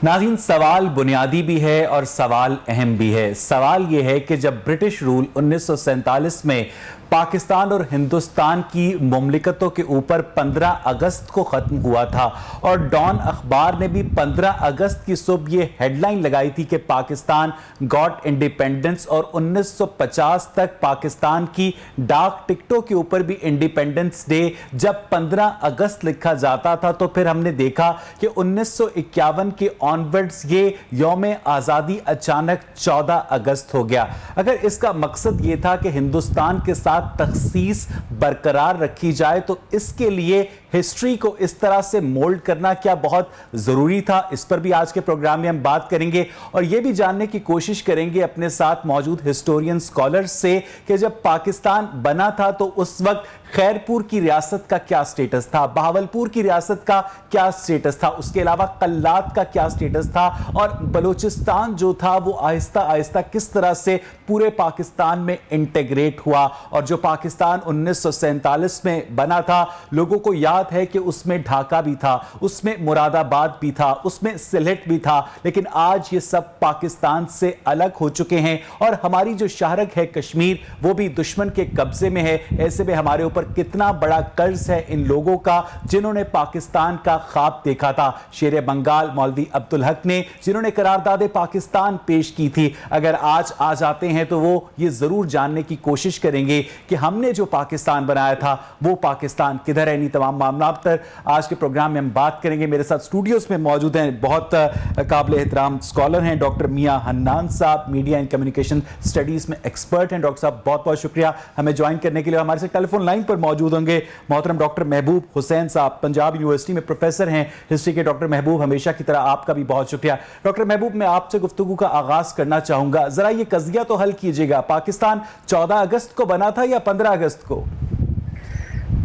नाज़रीन, सवाल बुनियादी भी है और सवाल अहम भी है। सवाल यह है कि जब ब्रिटिश रूल 1947 में पाकिस्तान और हिंदुस्तान की मुमलिकतों के ऊपर 15 अगस्त को ख़त्म हुआ था और डॉन अखबार ने भी 15 अगस्त की सुबह ये हेडलाइन लगाई थी कि पाकिस्तान गॉट इंडिपेंडेंस, और 1950 तक पाकिस्तान की डाक टिकटों के ऊपर भी इंडिपेंडेंस डे जब 15 अगस्त लिखा जाता था, तो फिर हमने देखा कि 1951 के ऑनवर्ड्स ये यौम आज़ादी अचानक 14 अगस्त हो गया। अगर इसका मकसद ये था कि हिंदुस्तान के साथ तखसीस बरकरार रखी जाए, तो इसके लिए हिस्ट्री को इस तरह से मोल्ड करना क्या बहुत जरूरी था? इस पर भी आज के प्रोग्राम में हम बात करेंगे और यह भी जानने की कोशिश करेंगे अपने साथ मौजूद हिस्टोरियन स्कॉलर्स से कि जब पाकिस्तान बना था तो उस वक्त खैरपुर की रियासत का क्या स्टेटस था, बहावलपुर की रियासत का क्या स्टेटस था, उसके अलावा कल्लात का क्या स्टेटस था, और बलूचिस्तान जो था वो आहिस्ता आहिस्ता किस तरह से पूरे पाकिस्तान में इंटीग्रेट हुआ। और जो पाकिस्तान 1947 में बना था, लोगों को याद है कि उसमें ढाका भी था, उसमें मुरादाबाद भी था, उसमें सिलेट भी था, लेकिन आज ये सब पाकिस्तान से अलग हो चुके हैं और हमारी जो शाहरग है कश्मीर, वो भी दुश्मन के कब्जे में है। ऐसे में हमारे ऊपर कितना बड़ा कर्ज है इन लोगों का जिन्होंने पाकिस्तान का ख्वाब देखा था। शेर बंगाल मौलवी अब्दुल हक ने, जिन्होंने करारदाद पाकिस्तान पेश की थी, अगर आज आ जाते हैं तो वो ये जरूर जानने की कोशिश करेंगे कि हमने जो पाकिस्तान बनाया था वो पाकिस्तान किधर है। इन तमाम मामला पर आज के प्रोग्राम में हम बात करेंगे। मेरे साथ स्टूडियोज में मौजूद हैं बहुत काबिल एहतराम स्कॉलर हैं डॉक्टर मियां हन्नान साहब, मीडिया एंड कम्युनिकेशन स्टडीज में एक्सपर्ट हैं। डॉक्टर साहब बहुत बहुत शुक्रिया हमें ज्वाइन करने के लिए। हमारे साथ टेलीफोन लाइन पर मौजूद होंगे मोहतरम डॉक्टर महबूब हुसैन साहब, पंजाब यूनिवर्सिटी में प्रोफेसर हैं हिस्ट्री के। डॉक्टर महबूब, हमेशा की तरह आपका भी बहुत शुक्रिया। डॉक्टर महबूब, मैं आपसे गुफ्तगू का आगाज करना चाहूंगा, जरा ये कज़िया तो हल कीजिएगा, पाकिस्तान 14 अगस्त को बना था या 15 अगस्त को?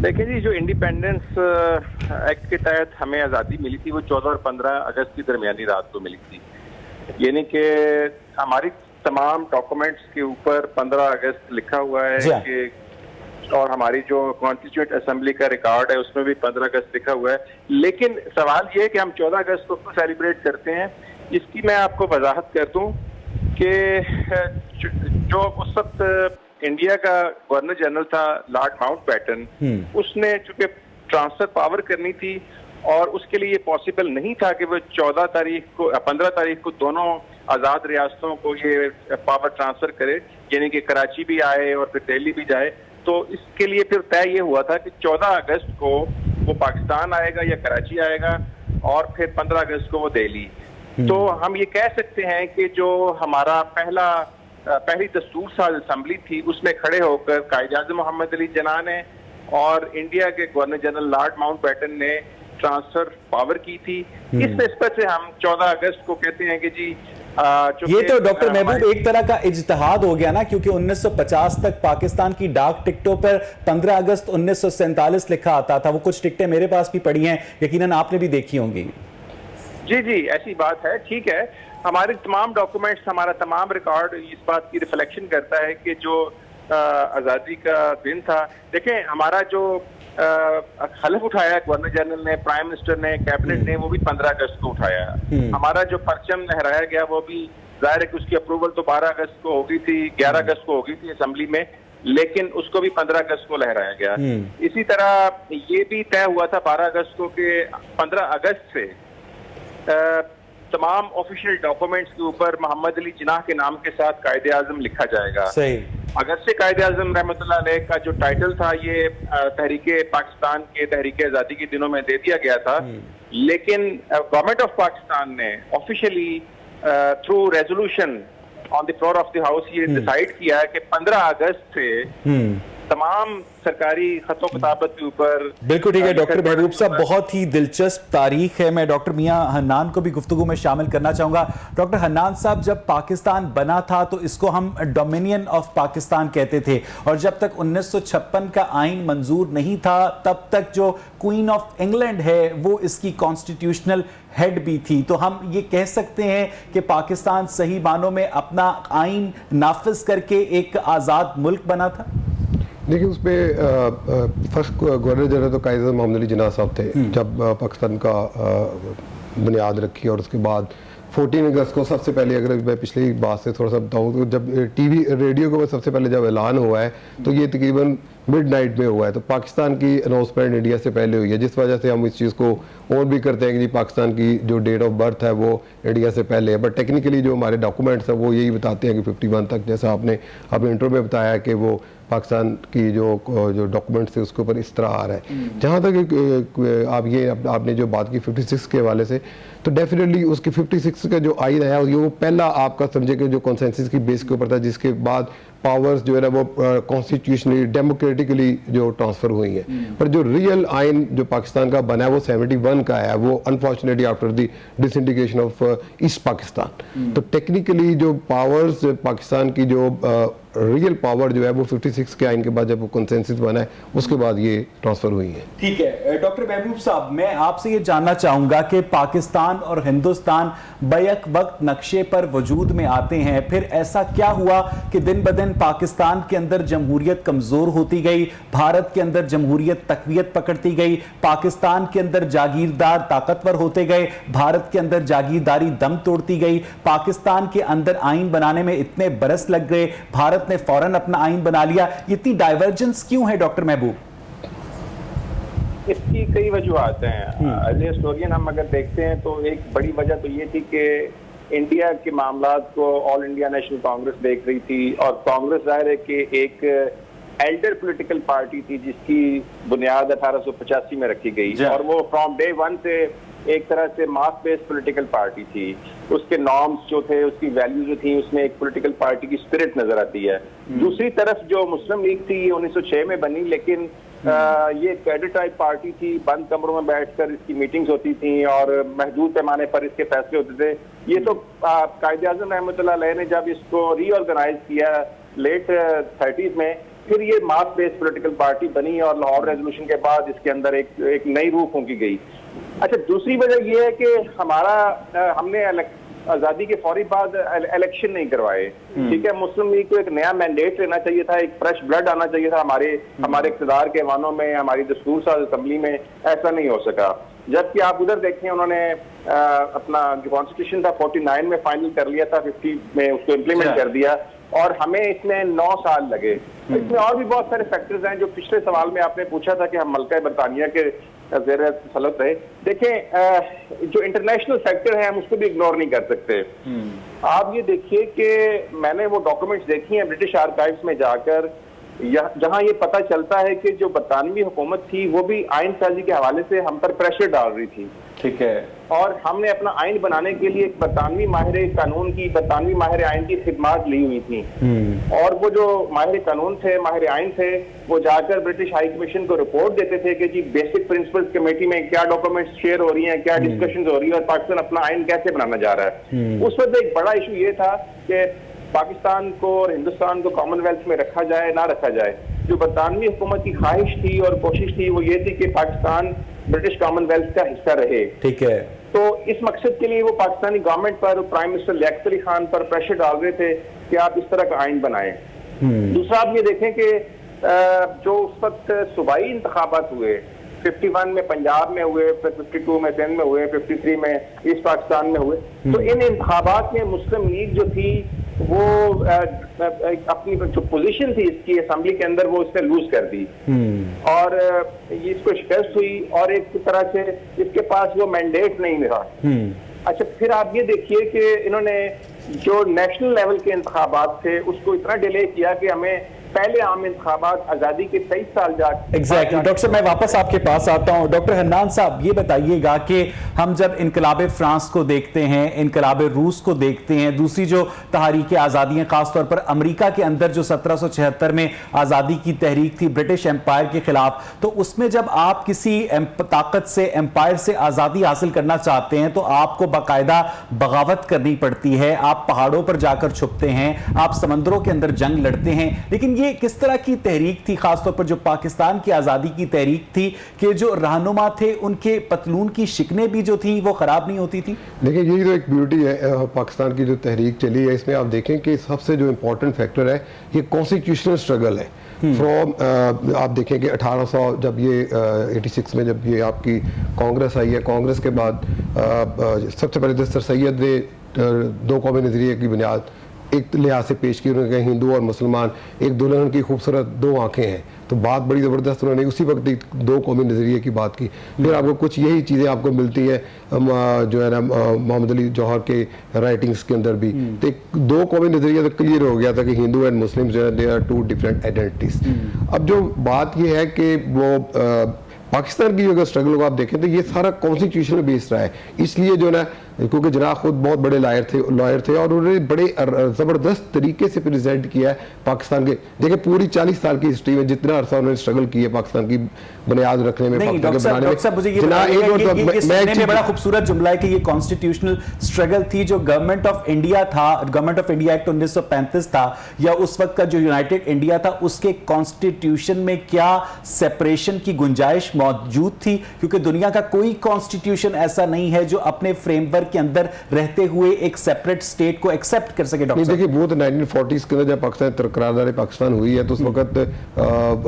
देखिए जी, जो इंडिपेंडेंस एक्ट के तहत हमें आज़ादी मिली थी वो 14 और 15 अगस्त की दरमियानी रात को मिली थी। यानी कि हमारी तमाम डॉक्यूमेंट्स के ऊपर 15 अगस्त लिखा हुआ है कि, और हमारी जो कॉन्स्टिट्यूएंट असेंबली का रिकॉर्ड है उसमें भी 15 अगस्त लिखा हुआ है। लेकिन सवाल ये है कि हम 14 अगस्त को क्यों सेलिब्रेट करते हैं, इसकी मैं आपको वजाहत कर दूं कि जो उस वक्त इंडिया का गवर्नर जनरल था लॉर्ड माउंटबेटन, उसने चूंकि ट्रांसफर पावर करनी थी और उसके लिए ये पॉसिबल नहीं था कि वो 15 तारीख को दोनों आज़ाद रियासतों को ये पावर ट्रांसफर करे, यानी कि कराची भी आए और फिर दिल्ली भी जाए। तो इसके लिए फिर तय ये हुआ था कि 14 अगस्त को वो पाकिस्तान आएगा या कराची आएगा और फिर 15 अगस्त को वो दिल्ली। तो हम ये कह सकते हैं कि जो हमारा पहली दस्तूर साज असेंबली थी उसमें खड़े होकर कायद-ए-आज़म मोहम्मद अली जिन्ना ने और इंडिया के गवर्नर जनरल लॉर्ड माउंटबेटन ने ट्रांसफर पावर की थी। इस निस्बत से हम 14 अगस्त को कहते हैं कि जी ये तो डॉक्टर महबूब एक तरह का इज्तिहाद हो गया ना, क्योंकि 1950 तक पाकिस्तान की डाक टिकटों पर 15 अगस्त 1947 लिखा आता था। वो कुछ टिकटें मेरे पास भी पड़ी हैं, यकीनन आपने भी देखी होंगी। जी जी, ऐसी बात है, ठीक है। हमारे तमाम डॉक्यूमेंट्स, हमारा तमाम रिकॉर्ड इस बात की रिफ्लेक्शन करता है कि जो आज़ादी का दिन था, देखें हमारा जो हलफ उठाया गवर्नर जनरल ने, प्राइम मिनिस्टर ने, कैबिनेट ने, वो भी 15 अगस्त को उठाया। हमारा जो परचम लहराया गया वो भी जाहिर है कि उसकी अप्रूवल तो 12 अगस्त को होगी थी, 11 अगस्त को होगी थी असेंबली में, लेकिन उसको भी 15 अगस्त को लहराया गया। इसी तरह ये भी तय हुआ था 12 अगस्त को कि 15 अगस्त से तमाम ऑफिशियल डॉक्यूमेंट्स के ऊपर मोहम्मद अली जिन्ना के नाम के साथ कायद-ए-आज़म लिखा जाएगा। सही। अगर से कायद-ए-आज़म रहमतुल्लाह अलैह का जो टाइटल था ये तहरीके पाकिस्तान के तहरीके आज़ादी के दिनों में दे दिया गया था, लेकिन गवर्नमेंट ऑफ पाकिस्तान ने officially through resolution on the floor of the house ये डिसाइड किया है कि 15 अगस्त से तमाम सरकारी खतों किताबत के ऊपर। बिल्कुल ठीक है डॉक्टर महबूब साहब, बहुत ही दिलचस्प तारीख है। मैं डॉक्टर मियां हन्नान को भी गुफ्तगू में शामिल करना चाहूंगा। डॉक्टर हन्नान साहब, जब पाकिस्तान बना था तो इसको हम डोमिनियन ऑफ पाकिस्तान कहते थे, और जब तक 1956 का आइन मंजूर नहीं था तब तक जो क्वीन ऑफ इंग्लैंड है वो इसकी कॉन्स्टिट्यूशनल हेड भी थी। तो हम ये कह सकते हैं कि पाकिस्तान सही मानों में अपना आइन नाफिज करके एक आज़ाद मुल्क बना था। देखिए, उसमें फर्स्ट गवर्नर जनरल तो कायद-ए-आज़म मोहम्मद अली जिन्ना साहब थे जब पाकिस्तान का बुनियाद रखी और उसके बाद 14 अगस्त को सबसे पहले, अगर मैं पिछली बात से थोड़ा सा बताऊँ तो जब टीवी रेडियो के ऊपर सबसे पहले जब ऐलान हुआ है तो ये तकरीबन मिडनाइट में हुआ है, तो पाकिस्तान की अनाउंसमेंट इंडिया से पहले हुई है, जिस वजह से हम इस चीज़ को और भी करते हैं कि जी पाकिस्तान की जो डेट ऑफ बर्थ है वो इंडिया से पहले है। बट टेक्निकली जो हमारे डॉक्यूमेंट्स हैं वो यही बताते हैं कि 51 तक, जैसा आपने अपने इंट्रो में बताया कि वो पाकिस्तान की जो डॉक्यूमेंट्स थे उसके ऊपर इस तरह आ रहा है। जहाँ तक आप ये आपने जो बात की 56 के हवाले से, तो डेफिनेटली उसकी 56 का जो आइन है वो पहला आपका समझे कि जो कॉन्सेंसस की बेस के ऊपर था, जिसके बाद पावर्स जो है ना वो कॉन्स्टिट्यूशनली डेमोक्रेटिकली जो ट्रांसफर हुई है। पर जो रियल आइन जो पाकिस्तान का बना है वो 71 का है, वो unfortunately after the disintegration of east Pakistan. तो टेक्निकली जो पावर्स पाकिस्तान की जो रियल पावर जो है वो 56 के आइन के बाद जब वो कंसेंसस बना है उसके बाद ये ट्रांसफर हुई है। ठीक है डॉक्टर महबूब साहब, मैं आपसे ये जानना चाहूंगा कि पाकिस्तान और हिंदुस्तान बैक वक्त नक्शे पर वजूद में आते हैं, फिर ऐसा क्या हुआ कि दिन ब दिन पाकिस्तान के अंदर जमहूरियत कमजोर होती गई, भारत के अंदर जमहूरियत तकवीयत पकड़ती गई, पाकिस्तान के अंदर जागीरदार ताकतवर होते गए, भारत के अंदर जागीरदारी दम तोड़ती गई, पाकिस्तान के अंदर आइन बनाने में इतने बरस लग गए, भारत ने फौरन अपना आइन बना लिया। इतनी डाइवर्जेंस क्यों है डॉक्टर महबूब? इसकी कई वजूहत हैं। एज ए हिस्टोरियन हम अगर देखते हैं तो एक बड़ी वजह तो ये थी कि इंडिया के मामलात को ऑल इंडिया नेशनल कांग्रेस देख रही थी, और कांग्रेस जाहिर है कि एक एल्डर पॉलिटिकल पार्टी थी जिसकी बुनियाद 1885 में रखी गई, और वो फ्रॉम डे वन से एक तरह से मास बेस्ड पॉलिटिकल पार्टी थी। उसके नॉर्म्स जो थे, उसकी वैल्यू जो थी, उसमें एक पॉलिटिकल पार्टी की स्पिरिट नजर आती है। दूसरी तरफ जो मुस्लिम लीग थी ये 1906 में बनी, लेकिन ये कैडर टाइप पार्टी थी, बंद कमरों में बैठकर इसकी मीटिंग्स होती थी और महदूद पैमाने पर इसके फैसले होते थे। ये तो कायद-ए-आज़म रहमतुल्लाह अलैह ने जब इसको रीऑर्गेनाइज किया लेट 30s में, फिर ये मास बेस्ड पॉलिटिकल पार्टी बनी और लाहौर रेजोल्यूशन के बाद इसके अंदर एक नई रूह फूंकी गई। अच्छा, दूसरी वजह यह है कि हमने आजादी के फौरी बाद इलेक्शन नहीं करवाए। ठीक है, मुस्लिम लीग को एक नया मैंडेट लेना चाहिए था, एक फ्रेश ब्लड आना चाहिए था हमारे इक़्तिदार के ऐवानों में, हमारी दस्तूर साज़ असेंबली में। ऐसा नहीं हो सका। जबकि आप उधर देखें, उन्होंने अपना जो कॉन्स्टिट्यूशन था 49 में फाइनल कर लिया था, 50 में उसको इम्प्लीमेंट कर दिया, और हमें इसमें 9 साल लगे। इसमें और भी बहुत सारे फैक्टर्स हैं जो पिछले सवाल में आपने पूछा था कि हम मल्का बरतानिया के ज़ेर तसल्लुत रहे। देखें, जो इंटरनेशनल फैक्टर है हम उसको भी इग्नोर नहीं कर सकते। आप ये देखिए कि मैंने वो डॉक्यूमेंट्स देखी हैं ब्रिटिश आर्काइव्स में जाकर, जहां ये पता चलता है कि जो बरतानवी हुकूमत थी वो भी आइन साजी के हवाले से हम पर प्रेशर डाल रही थी। ठीक है, और हमने अपना आइन बनाने के लिए एक बरतानवी माहिर कानून की, बरतानवी माहिर आइन की खिदमात ली हुई थी। और वो जो माहिर कानून थे, माहिर आइन थे, वो जाकर ब्रिटिश हाई कमीशन को रिपोर्ट देते थे कि जी बेसिक प्रिंसिपल्स कमेटी में क्या डॉक्यूमेंट्स शेयर हो रही हैं, क्या डिस्कशंस हो रही है, और पाकिस्तान अपना आइन कैसे बनाना जा रहा है। उस वक्त एक बड़ा इशू ये था कि पाकिस्तान को और हिंदुस्तान को कॉमनवेल्थ में रखा जाए ना रखा जाए। जो बरतानवी हुकूमत की ख्वाहिश थी और कोशिश थी वो ये थी कि पाकिस्तान ब्रिटिश कॉमनवेल्थ का हिस्सा रहे। ठीक है, तो इस मकसद के लिए वो पाकिस्तानी गवर्नमेंट पर, प्राइम मिनिस्टर लियाकत अली खान पर प्रेशर डाल रहे थे कि आप इस तरह का आइन बनाएं। दूसरा, आप ये देखें कि जो उस वक्त सूबाई इंतखाबात हुए, 51 में पंजाब में हुए, फिर 52 में सिंध में हुए, 53 में ईस्ट पाकिस्तान में हुए, तो इन इंतखाबात में मुस्लिम लीग जो थी वो अपनी जो पोजीशन थी इसकी असेंबली के अंदर वो इसने लूज कर दी, और ये इसको शिकस्त हुई, और एक तरह से इसके पास वो मैंडेट नहीं मिला। अच्छा, फिर आप ये देखिए कि इन्होंने जो नेशनल लेवल के इंतखाबात थे उसको इतना डिले किया कि हमें पहले आम इंतखाबात आजादी के 23 साल एग्जैक्टली। डॉक्टर साहब, मैं वापस आपके पास आता हूं। डॉक्टर हन्नान साहब, ये बताइएगा कि हम जब इनकलाब फ्रांस को देखते हैं, इनकलाब रूस को देखते हैं, दूसरी जो तहरीक आज़ादी है, खासतौर पर अमेरिका के अंदर जो 1776 में आज़ादी की तहरीक थी ब्रिटिश एम्पायर के खिलाफ, तो उसमें जब आप किसी ताकत से, एम्पायर से आज़ादी हासिल करना चाहते हैं तो आपको बाकायदा बगावत करनी पड़ती है, आप पहाड़ों पर जाकर छुपते हैं, आप समंदरों के अंदर जंग लड़ते हैं। लेकिन ये किस तरह की तहरीक थी, खासतौर पर जो पाकिस्तान की आज़ादी की तहरीक थी, कि जो रहनुमा थे उनके पतलून की शिकनें भी जो थी वो खराब नहीं होती थी? देखिए, यही तो एक ब्यूटी है पाकिस्तान की जो तहरीक चली है। इसमें आप देखें कि सबसे जो इम्पोर्टेंट फैक्टर है ये कॉन्स्टिट्यूशनल स्ट्रगल है। फ्रॉम आप देखें कि 1800 जब ये 86 में जब ये आपकी कांग्रेस आई है, कांग्रेस के बाद सबसे पहले सर सैयद ने दो कौमी नज़रिए की बुनियाद एक लिहाज से पेश की। उन्होंने कहा हिंदू और मुसलमान एक दुल्हन की खूबसूरत दो आंखें हैं, तो बात बड़ी ज़बरदस्त उन्होंने उसी वक्त एक दो कौमी नज़रिए की बात की। फिर आपको कुछ यही चीज़ें आपको मिलती है जो है ना मोहम्मद अली जौहर के राइटिंग्स के अंदर भी। तो एक दो कौमी नज़रिया तो क्लियर हो गया था कि हिंदू एंड मुस्लिम जो है they are two different identities. अब जो बात ये है कि वो पाकिस्तान की अगर स्ट्रगल को आप देखें तो ये सारा कॉन्स्टिट्यूशनल बेस्ड रहा है, इसलिए जो ना क्योंकि जनाब खुद बहुत बड़े लॉयर थे और उन्होंने बड़े ज़बरदस्त तरीके से प्रेजेंट किया है पाकिस्तान के। देखिए पूरी 40 साल की हिस्ट्री में जितना अरसा उन्होंने स्ट्रगल की है पाकिस्तान की बुनियाद रखने में, बड़ा खूबसूरत जुमला है कि ये कॉन्स्टिट्यूशनल स्ट्रगल थी जो गवर्नमेंट ऑफ इंडिया था, गवर्नमेंट ऑफ इंडिया एक्ट 1935 था या उस वक्त का जो यूनाइटेड इंडिया था, उसके कॉन्स्टिट्यूशन में क्या सेपरेशन की गुंजाइश मौजूद थी? क्योंकि दुनिया का कोई कॉन्स्टिट्यूशन ऐसा नहीं है जो अपने फ्रेमवर्क के अंदर रहते हुए एक सेपरेट स्टेट को एक्सेप्ट कर सके। डॉक्टर देखिए वो तो 1940s के अंदर जब पाकिस्तान करारदाद पाकिस्तान हुई है तो उस वक्त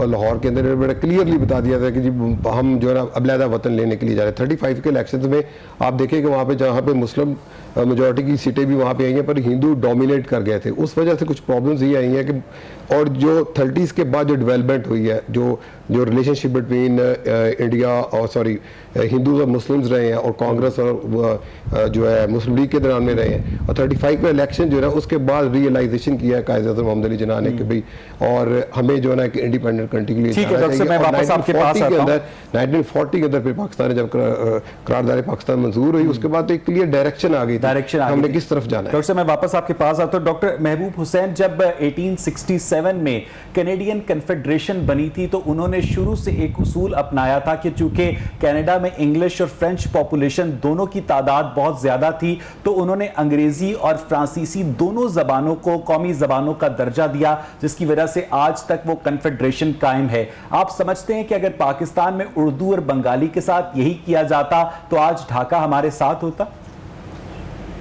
लाहौर के अंदर बड़ा क्लियरली बता दिया था कि जी हम जो है ना अलहदा वतन लेने के लिए जा रहे हैं। 35 के इलेक्शंस में आप देखें कि वहाँ पे जहाँ पे मुस्लिम मेजॉरिटी की सीटें भी वहाँ पे आई हैं पर हिंदू डोमिनेट कर गए थे। उस वजह से कुछ प्रॉब्लम्स ये आई हैं कि और जो 30s के बाद जो डेवलपमेंट हुई है, जो रिलेशनशिप बिटवीन इंडिया और सॉरी हिंदूज और मुस्लिम्स रहे हैं और कांग्रेस और जो है मुस्लिम लीग के दौरान में रहे हैं, और 35 में इलेक्शन जो है ना उसके बाद रियलाइजेशन किया है कायद-ए-आज़म मोहम्मद अली जिन्ना ने कि भाई और हमें जो है ना एक इंडिपेंडेंट कंट्री के लिए जाना चाहिए। मैं वापस आपके पास आता हूं। 1940 के अंदर फिर पाकिस्तान जब करारदाद पाकिस्तान मंजूर हुई उसके बाद तो एक क्लियर डायरेक्शन आ गई, हमने किस तरफ जाना है। डॉक्टर मैं वापस आपके पास आता हूं। डॉक्टर महबूब हुसैन, जब 1867 में कैनेडियन कन्फेडरेशन बनी थी तो उन्होंने शुरू से एक उसूल अपनाया था कि चूंकि कनाडा में इंग्लिश और फ्रेंच पॉपुलेशन दोनों की तादाद बहुत ज्यादा थी तो उन्होंने अंग्रेजी और फ्रांसीसी दोनों जबानों को कौमी जबानों का दर्जा दिया, जिसकी वजह से आज तक वो कन्फेडरेशन कायम है। आप समझते हैं कि अगर पाकिस्तान में उर्दू और बंगाली के साथ यही किया जाता तो आज ढाका हमारे साथ होता?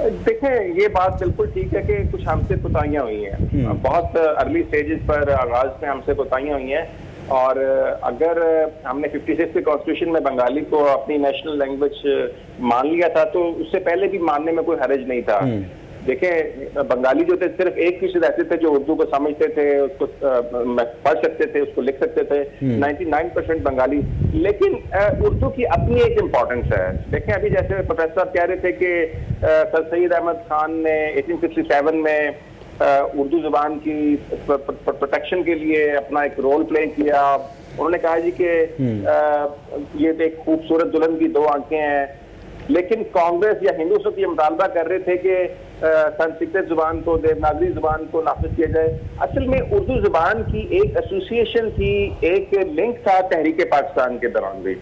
देखें ये बात बिल्कुल ठीक है कि कुछ हमसे कोताहियां हुई हैं, बहुत अर्ली स्टेजेस पर आगाज में हमसे कोताहियां हुई हैं, और अगर हमने 56 के कॉन्स्टिट्यूशन में बंगाली को अपनी नेशनल लैंग्वेज मान लिया था तो उससे पहले भी मानने में कोई हर्ज नहीं था। देखें बंगाली जो थे सिर्फ 1% ऐसे थे जो उर्दू को समझते थे, उसको पढ़ सकते थे, उसको लिख सकते थे। 99% बंगाली, लेकिन उर्दू की अपनी एक इम्पोर्टेंस है। देखें अभी जैसे प्रोफेसर साहब कह रहे थे कि सर सैयद अहमद खान ने 1857 में उर्दू जुबान की प्रोटेक्शन के लिए अपना एक रोल प्ले किया। उन्होंने कहा जी कि ये एक खूबसूरत दुल्हन की दो आंखें हैं, लेकिन कांग्रेस या हिंदू ये मुतालबा कर रहे थे कि संस्कृत जुबान को, देवनागरी जुबान को नाफिज किया जाए। असल में उर्दू जुबान की एक एसोसिएशन थी, एक लिंक था तहरीक पाकिस्तान के दौरान भी,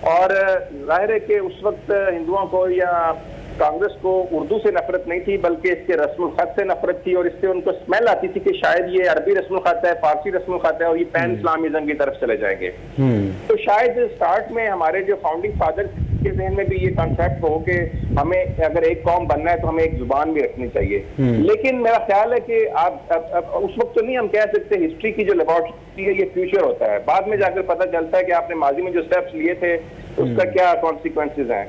और जाहिर है कि उस वक्त हिंदुओं को या कांग्रेस को उर्दू से नफरत नहीं थी बल्कि इसके रस्मुल खत से नफरत थी, और इससे उनको स्मेल आती थी कि शायद ये अरबी रस्मुल खत है, फारसी रस्मुल खत है और ये पैन इस्लामिज्म की तरफ चले जाएंगे। तो शायद स्टार्ट में हमारे जो फाउंडिंग फादर के जहन में भी ये कॉन्सेप्ट हो कि हमें अगर एक कौम बनना है तो हमें एक जुबान भी रखनी चाहिए। लेकिन मेरा ख्याल है कि आप अब उस वक्त तो नहीं हम कह सकते, हिस्ट्री की जो लेबोरेटरी है ये फ्यूचर होता है, बाद में जाकर पता चलता है कि आपने माजी में जो स्टेप्स लिए थे उसका क्या कॉन्सिक्वेंसेज हैं।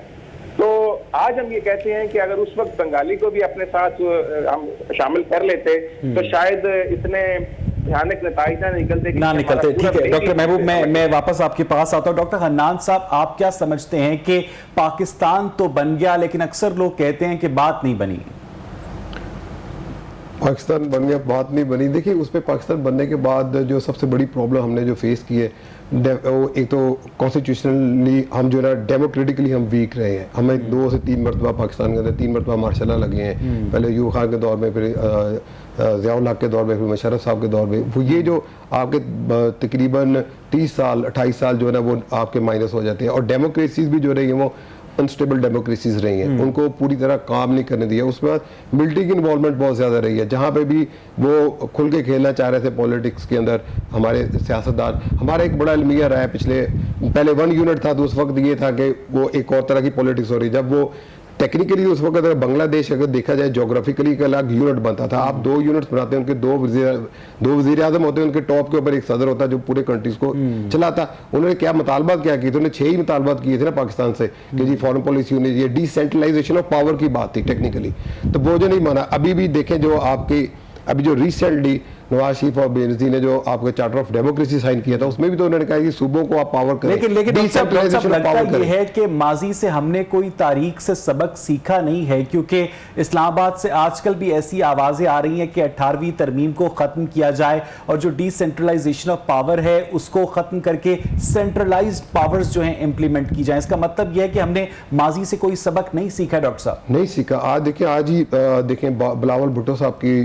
तो आज हम ये कहते हैं कि अगर उस वक्त बंगाली को भी अपने साथ हम शामिल कर लेते तो शायद इतने भयानक नतीजे ना निकलते। ठीक है डॉक्टर महबूब, मैं वापस आपके पास आता हूं। डॉक्टर हन्नान साहब, आप क्या समझते हैं कि पाकिस्तान तो बन गया लेकिन अक्सर लोग कहते हैं कि बात नहीं बनी? पाकिस्तान बन गया, बात नहीं बनी। देखिए उस पर पाकिस्तान बनने के बाद जो सबसे बड़ी प्रॉब्लम हमने जो फेस की है, एक तो कॉन्स्टिट्यूशनली हम जो है ना डेमोक्रेटिकली हम वीक रहे हैं। हमें 2 से 3 मरतबा पाकिस्तान के अंदर 3 मरतबा मार्शल लगे हैं, पहले यूब खान के दौर में, फिर ज़ियाउल हक के दौर में, फिर मुशर्रफ साहब के दौर में। वो ये जो आपके तकरीबन 30 साल 28 साल जो है ना वो आपके माइनस हो जाते हैं, और डेमोक्रेसीज भी जो रही हैं वो अनस्टेबल डेमोक्रेसीज रही हैं, उनको पूरी तरह काम नहीं करने दिया। उसमें मिलिट्री की इन्वॉल्वमेंट बहुत ज़्यादा रही है, जहाँ पे भी वो खुल के खेलना चाह रहे थे पॉलिटिक्स के अंदर हमारे सियासतदान। हमारा एक बड़ा अलमिया रहा है पहले 1 यूनिट था तो उस वक्त ये था कि वो एक और तरह की पॉलिटिक्स हो रही। जब वो टेक्निकली उस वक्त अगर बांग्लादेश अगर देखा जाए ज्योग्राफिकली एक अलग यूनिट बनता था। आप 2 यूनिट्स बनाते हैं, उनके दो वजीर आजम होते हैं, उनके टॉप के ऊपर एक सदर होता है जो पूरे कंट्रीज को चलाता। उन्होंने क्या मुतालबात क्या किए थे? उन्होंने 6 ही मुतालबात किए थे ना पाकिस्तान से कि जी फॉरेन पॉलिसी होनी चाहिए, डिसेंट्रलाइजेशन ऑफ पावर की बात थी टेक्निकली, तो वो जो नहीं माना। अभी भी देखें जो आपकी अभी जो रिसेंटली नवाज शरीफ और बेनजीर ने जो आपके चार्टर ऑफ डेमोक्रेसी साइन किया था, उसमें भी तो उन्होंने कहा कि सूबों को आप पावर करें। लेकिन लगता ये है कि माजी से हमने कोई तारीख से सबक सीखा नहीं है, क्योंकि इस्लामाबाद से आजकल भी ऐसी आवाजें आ रही हैं कि 18वीं तरमीम को खत्म किया जाए और जो डिसेंट्रलाइजेशन ऑफ पावर है उसको खत्म करके सेंट्रलाइज्ड पावर्स जो हैं इंप्लीमेंट की जाए। इसका मतलब यह है कि हमने माजी से कोई सबक नहीं सीखा है। डॉक्टर साहब नहीं सीखा। आज देखिए, आज ही देखें बिलावल भुट्टो साहब की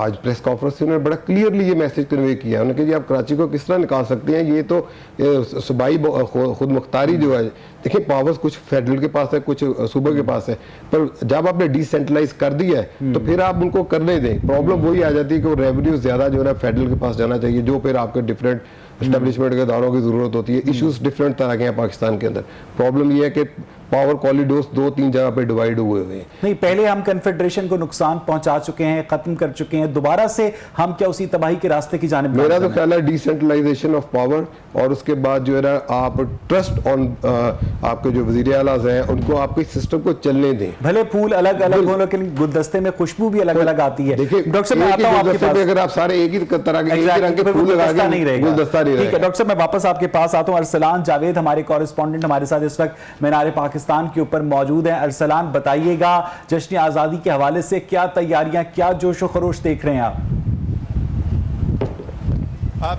आज प्रेस कॉन्फ्रेंस से उन्होंने क्लियरली ये मैसेज कन्वे किया। उन्होंने कहा जी आप कराची को किस तरह निकाल सकते हैं, ये तो सूबाई खुद मुख्तारी जो है, देखिए पावर्स कुछ फेडरल के पास है, कुछ सूबे के पास है, पर जब आपने डिसेंट्रलाइज कर दिया है तो फिर आप उनको करने दें। प्रॉब्लम वही आ जाती है कि वो रेवेन्यू ज्यादा जो है फेडरल के पास जाना चाहिए, जो फिर आपके डिफरेंट एस्टेब्लिशमेंट के इदारों की जरूरत होती है। इश्यूज डिफरेंट तरह के हैं पाकिस्तान के अंदर। प्रॉब्लम ये है कि पावर कॉरिडोर्स 2-3 जगह पे डिवाइड हुए हुए हैं। नहीं, पहले हम कन्फेडरेशन को नुकसान पहुंचा चुके हैं, खत्म कर चुके हैं, दोबारा से हम क्या उसी तबाही के रास्ते की जानिब? मेरा तो ख्याल है डिसेंट्रलाइजेशन ऑफ पावर, और उसके बाद जो है ना आप ट्रस्ट ऑन आपके जो वजीर आला हैं उनको आपके सिस्टम को चलने दें। भले फूल अलग अलग हो लेकिन गुलदस्ते में खुशबू भी अलग अलग आती है। देखिए डॉक्टर साहब, मैं आता हूं आपके पास। अगर आप सारे एक ही तरह के एक ही रंग के फूल लगा के नहीं रहेगा, गुलदस्ता नहीं रहेगा। ठीक है डॉक्टर साहब, मैं वापस आपके पास आता हूं। अरसलान जावेद हमारे कॉरेस्पॉन्डेंट हमारे साथ इस वक्त मीनार पाकिस्तान के ऊपर मौजूद हैं। अरसलान, बताइएगा जश्न आजादी के हवाले से क्या तैयारियां, क्या जोशो खरोश देख रहे हैं आप?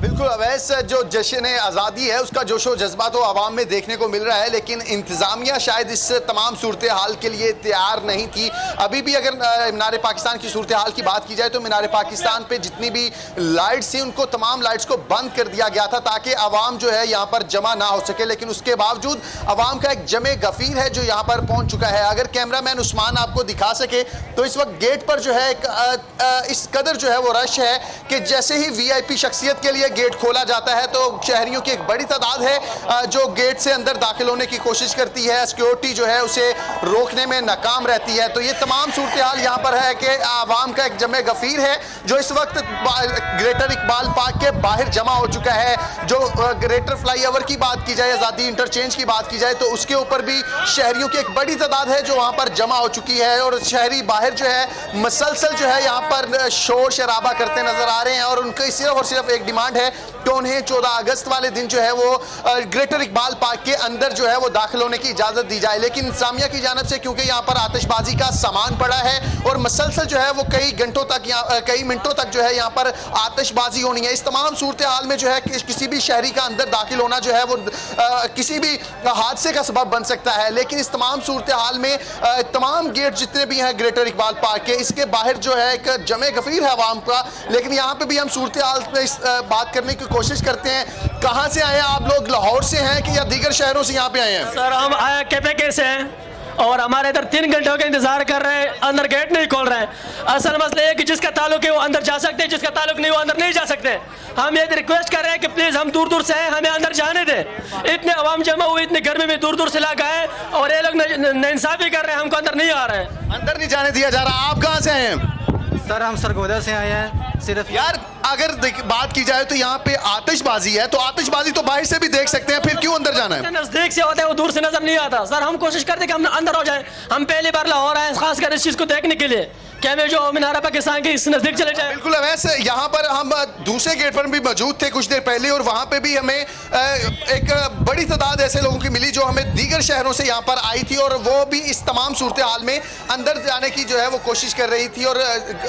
बिल्कुल अवैस, जो जश्न आज़ादी है उसका जोशो जज्बा तो आवाम में देखने को मिल रहा है, लेकिन इंतज़ामिया शायद इस तमाम सूरत हाल के लिए तैयार नहीं थी। अभी भी अगर मीनार पाकिस्तान की सूरत हाल की बात की जाए तो मीनार पाकिस्तान पे जितनी भी लाइट्स थी उनको तमाम लाइट्स को बंद कर दिया गया था ताकि आवाम जो है यहाँ पर जमा ना हो सके, लेकिन उसके बावजूद आवाम का एक जमे गफीर है जो यहाँ पर पहुँच चुका है। अगर कैमरामैन उस्मान आपको दिखा सके तो इस वक्त गेट पर जो है इस कदर जो है वो रश है कि जैसे ही VIP शख्सियत के लिए गेट खोला जाता है तो शहरियों की एक बड़ी तादाद है जो गेट से अंदर दाखिल होने की कोशिश करती है। सिक्योरिटी जो है उसे रोकने में नाकाम रहती है। तो ये तमाम सूरत हाल यहाँ पर है कि आवाम का एक जमे गफीर है जो इस वक्त ग्रेटर इकबाल पार्क के बाहर जमा हो चुका है। जो ग्रेटर फ्लाईओवर की बात की जाए, आज़ादी इंटरचेंज की बात की जाए, तो उसके ऊपर भी शहरियों की एक बड़ी तादाद है जो वहाँ पर जमा हो चुकी है और शहरी बाहर जो है मसलसल जो है यहाँ पर शोर शराबा करते नजर आ रहे हैं और उनकी सिर्फ और सिर्फ एक डिमांड है तो उन्हें 14 अगस्त वाले दिन जो है वो ग्रेटर इकबाल पार्क के अंदर जो है वो दाखिल होने की इजाजत दी जाए। लेकिन इंतजामिया की जानिब से क्योंकि यहाँ पर आतिशबाजी का सामान पड़ा है और मसलसल जो है वो कई घंटों तक कई मिनटों तक जो है यहाँ पर आतिशबाजी होनी है। इस तमाम सूरत हाल में जो है किसी भी शहरी का अंदर दाखिल होना जो है वो किसी भी हादसे का सबब बन सकता है। लेकिन इस तमाम सूरत हाल में तमाम गेट जितने भी हैं ग्रेटर इकबाल पार्क के, इसके बाहर जो है एक जमे गफीर है आवाम का। लेकिन यहाँ पे भी हम सूरत हाल में बात करने की कोशिश करते हैं। कहाँ से आए हैं आप लोग? लाहौर से हैं कि या दीगर शहरों से यहाँ पे आए हैं? सर हम आए KPK से हैं और हमारे इधर 3 घंटों का इंतजार कर रहे हैं, अंदर गेट नहीं खोल रहे हैं। असल मसला ये है कि जिसका ताल्लुक है वो अंदर जा सकते हैं, जिसका ताल्लुक नहीं वो अंदर नहीं जा सकते। हम ये रिक्वेस्ट कर रहे हैं कि प्लीज हम दूर दूर से हैं, हमें अंदर जाने दें। इतने आवाम जमा हुई, इतनी गर्मी में दूर दूर से लोग आए और ये लोग नाइंसाफी कर रहे हैं, हमको अंदर नहीं आ रहे हैं। अंदर नहीं जाने दिया जा रहा। आप कहाँ से आए हैं? सर हम सरगोदा से आए हैं। सिर्फ यार अगर बात की जाए तो यहाँ पे आतिशबाजी है तो आतिशबाजी तो बाहर से भी देख सकते हैं, फिर क्यों अंदर जाना है? नजदीक से होता है वो दूर से नजर नहीं आता। सर हम कोशिश करते हैं कि हम अंदर हो जाए। हम पहली बार लाहौर आए खासकर इस चीज को देखने के लिए कि हमें जो मीनार पाकिस्तान के इस नजदीक चले जाए। बिल्कुल वैसे यहाँ पर हम दूसरे गेट पर भी मौजूद थे कुछ देर पहले और वहाँ पे भी हमें एक बड़ी तादाद ऐसे लोगों की मिली जो हमें दीगर शहरों से यहाँ पर आई थी और वो भी इस तमाम सूरत हाल में अंदर जाने की जो है वो कोशिश कर रही थी और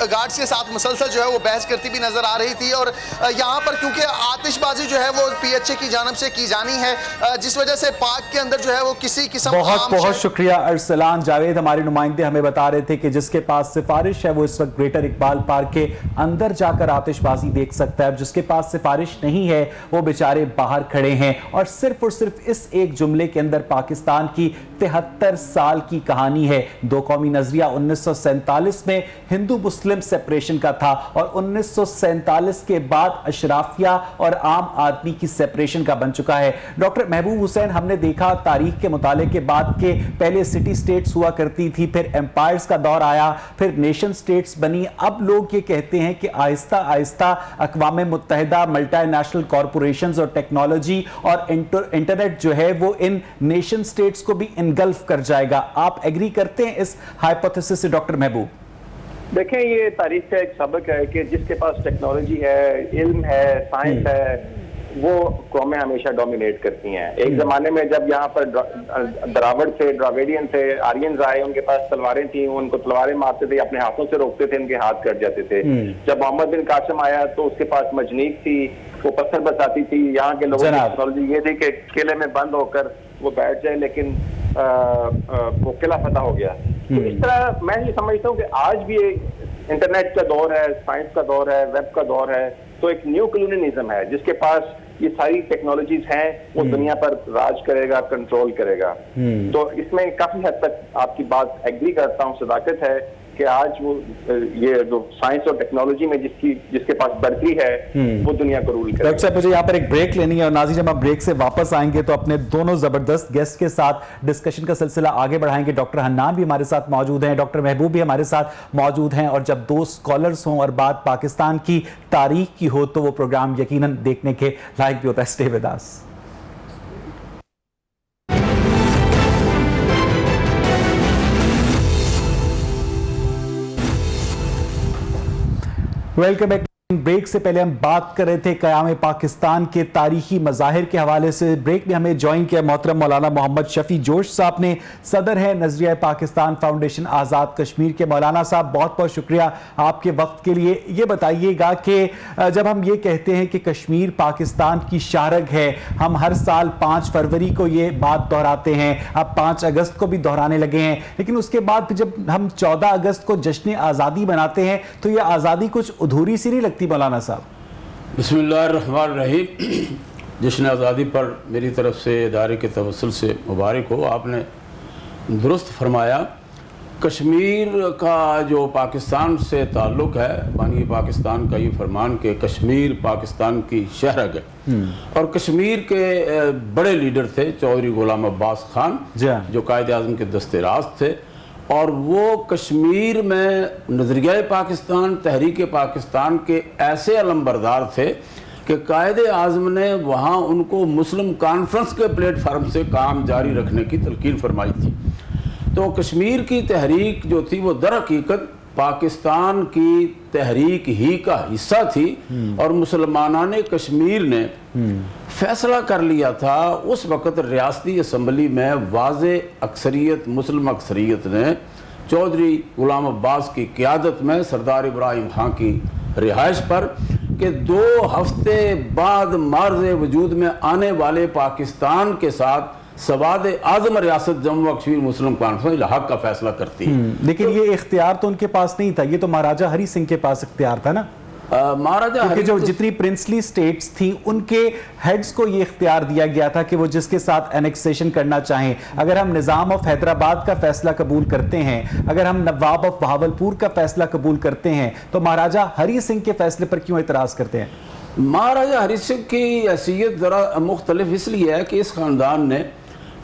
गार्ड्स के साथ मुसलसल जो है वो बहस करती भी नजर आ रही थी। और यहाँ पर क्योंकि आतिशबाजी जो है वो PHA की जानिब से की जानी है जिस वजह से पार्क के अंदर जो है वो किसी किस्म बहुत शुक्रिया अरसलान जावेद, हमारे नुमाइंदे हमें बता रहे थे कि जिसके पास सिफारिश सिफारिश है वो इस वक्त ग्रेटर इकबाल पार्क के अंदर जाकर आतिशबाजी देख सकता है। जिसके पास सिफारिश नहीं है वो बेचारे बाहर खड़े हैं और सिर्फ इस एक जुमले के अंदर पाकिस्तान की 73 साल की कहानी है। दो कौमी नजरिया 1947 में हिंदू मुस्लिम सेपरेशन का था और 1947 के बाद अशराफिया और आम आदमी की सेपरेशन का बन चुका है। डॉक्टर महबूब हुसैन, हमने देखा तारीख के मुताले के बाद के पहले सिटी स्टेट्स हुआ करती थी, फिर एम्पायर्स का दौर आया, फिर नेशन स्टेट्स बनी। अब लोग ये कहते हैं कि आहिस्ता आहिस्ता अक़वाम मुत्तहिदा, मल्टीनेशनल कॉरपोरेशंस और टेक्नोलॉजी और इंटरनेट जो है वो इन नेशन स्टेट्स को भी इनगल्फ कर जाएगा। आप एग्री करते हैं इस हाइपोथेसिस से डॉक्टर महबूब? देखें, ये तारीख का एक सबक है कि जिसके पास टेक्नोलॉजी है, इल्म है, साइंस है, वो कौमें हमेशा डोमिनेट करती हैं। एक जमाने में जब यहाँ पर द्राविड़ थे, द्राविडियन थे, आर्यंस आए, उनके पास तलवारें थी, उनको तलवारें मारते थे, अपने हाथों से रोकते थे, उनके हाथ कट जाते थे। जब मोहम्मद बिन कासिम आया तो उसके पास मजनीक थी, वो पत्थर बरसाती थी। यहाँ के लोगों की टेक्नोलॉजी ये थी कि किले में बंद होकर वो बैठ जाए, लेकिन वो किला फतह हो गया। तो इस तरह मैं ये समझता हूँ कि आज भी इंटरनेट का दौर है, साइंस का दौर है, वेब का दौर है, तो एक न्यू कॉलोनियलिज्म है जिसके पास ये सारी टेक्नोलॉजीज हैं, वो दुनिया पर राज करेगा, कंट्रोल करेगा। तो इसमें काफी हद तक आपकी बात एग्री करता हूँ, सदाकत है कि आज वो ये जो साइंस और टेक्नोलॉजी में जिसके पास बढ़ती है वो दुनिया को रूल करेगा। डॉक्टर साहब, मुझे यहाँ पर एक ब्रेक लेनी है और नाज़रीन जब हम ब्रेक से वापस आएंगे तो अपने दोनों जबरदस्त गेस्ट के साथ डिस्कशन का सिलसिला आगे बढ़ाएंगे। डॉक्टर हन्नान भी हमारे साथ मौजूद हैं, डॉक्टर महबूब भी हमारे साथ मौजूद हैं, और जब दो स्कॉलर्स हों और बात पाकिस्तान की तारीख की हो तो वो प्रोग्राम यकीनन देखने के लायक भी होता है। Stay with us. Welcome back. Break से पहले हम बात कर रहे थे क़याम पाकिस्तान के तारीखी मज़ाहिर के हवाले से। ब्रेक में हमें ज्वाइन किया मोहतरम मौलाना मोहम्मद शफी जोश साहब ने, सदर है नजरिया पाकिस्तान फाउंडेशन आज़ाद कश्मीर के। मौलाना साहब, बहुत बहुत शुक्रिया आपके वक्त के लिए। ये बताइएगा कि जब हम ये कहते हैं कि कश्मीर पाकिस्तान की शारग है, हम हर साल 5 फरवरी को ये बात दोहराते हैं, अब 5 अगस्त को भी दोहराने लगे हैं, लेकिन उसके बाद जब हम 14 अगस्त को जश्न आज़ादी मनाते हैं तो ये आज़ादी कुछ अधूरी सी नहीं लगती मौलाना साहब? बिस्मिल्लाहिर्रहमानिर्रहीम। जश्न आज़ादी पर मेरी तरफ से इदारे के तवस्सुल से मुबारक हो। आपने दुरुस्त फरमाया, कश्मीर का जो पाकिस्तान से ताल्लुक़ है, बानी पाकिस्तान का ये फरमान कि कश्मीर पाकिस्तान की शहरग है, और कश्मीर के बड़े लीडर थे चौधरी गुलाम अब्बास खान जो कायद आज़म के दस्ते राज थे, और वो कश्मीर में नज़रिया पाकिस्तान, तहरीक पाकिस्तान के ऐसे अलमबरदार थे कि कायद आज़म ने वहाँ उनको मुस्लिम कॉन्फ्रेंस के प्लेटफार्म से काम जारी रखने की तलकीन फरमाई थी। तो कश्मीर की तहरीक जो थी वो दर हकीकत पाकिस्तान की तहरीक ही का हिस्सा थी, और मुसलमानान कश्मीर ने फैसला कर लिया था उस वक़्त रियासती असम्बली में वाज़े अक्सरियत, मुस्लिम अक्सरियत ने चौधरी गुलाम अब्बास की क़ियादत में सरदार इब्राहिम खां की रिहाइश पर कि 2 हफ्ते बाद मार्ज़ वजूद में आने वाले पाकिस्तान के साथ सवाद आज़म रियासत जम्मू कश्मीर मुस्लिम कॉन्फ्रेंस हक का फैसला करती है। लेकिन ये इख्तियार तो उनके पास नहीं था, ये तो महाराजा हरि सिंह के पास इख्तियार था ना। महाराजा हरि जो जितनी प्रिंसली स्टेट्स थी उनके हेड्स को ये इख्तियार दिया गया था कि वो जिसके साथ एनेक्सेशन करना चाहें। अगर हम निज़ाम ऑफ हैदराबाद का फैसला कबूल करते हैं, अगर हम नवाब ऑफ बहावलपुर का फैसला कबूल करते हैं, तो महाराजा हरि सिंह के फैसले पर क्यों इतराज करते हैं? महाराजा हरि सिंह की हैसियत ज़रा मुख्तलिफ इसलिए है कि इस ख़ानदान ने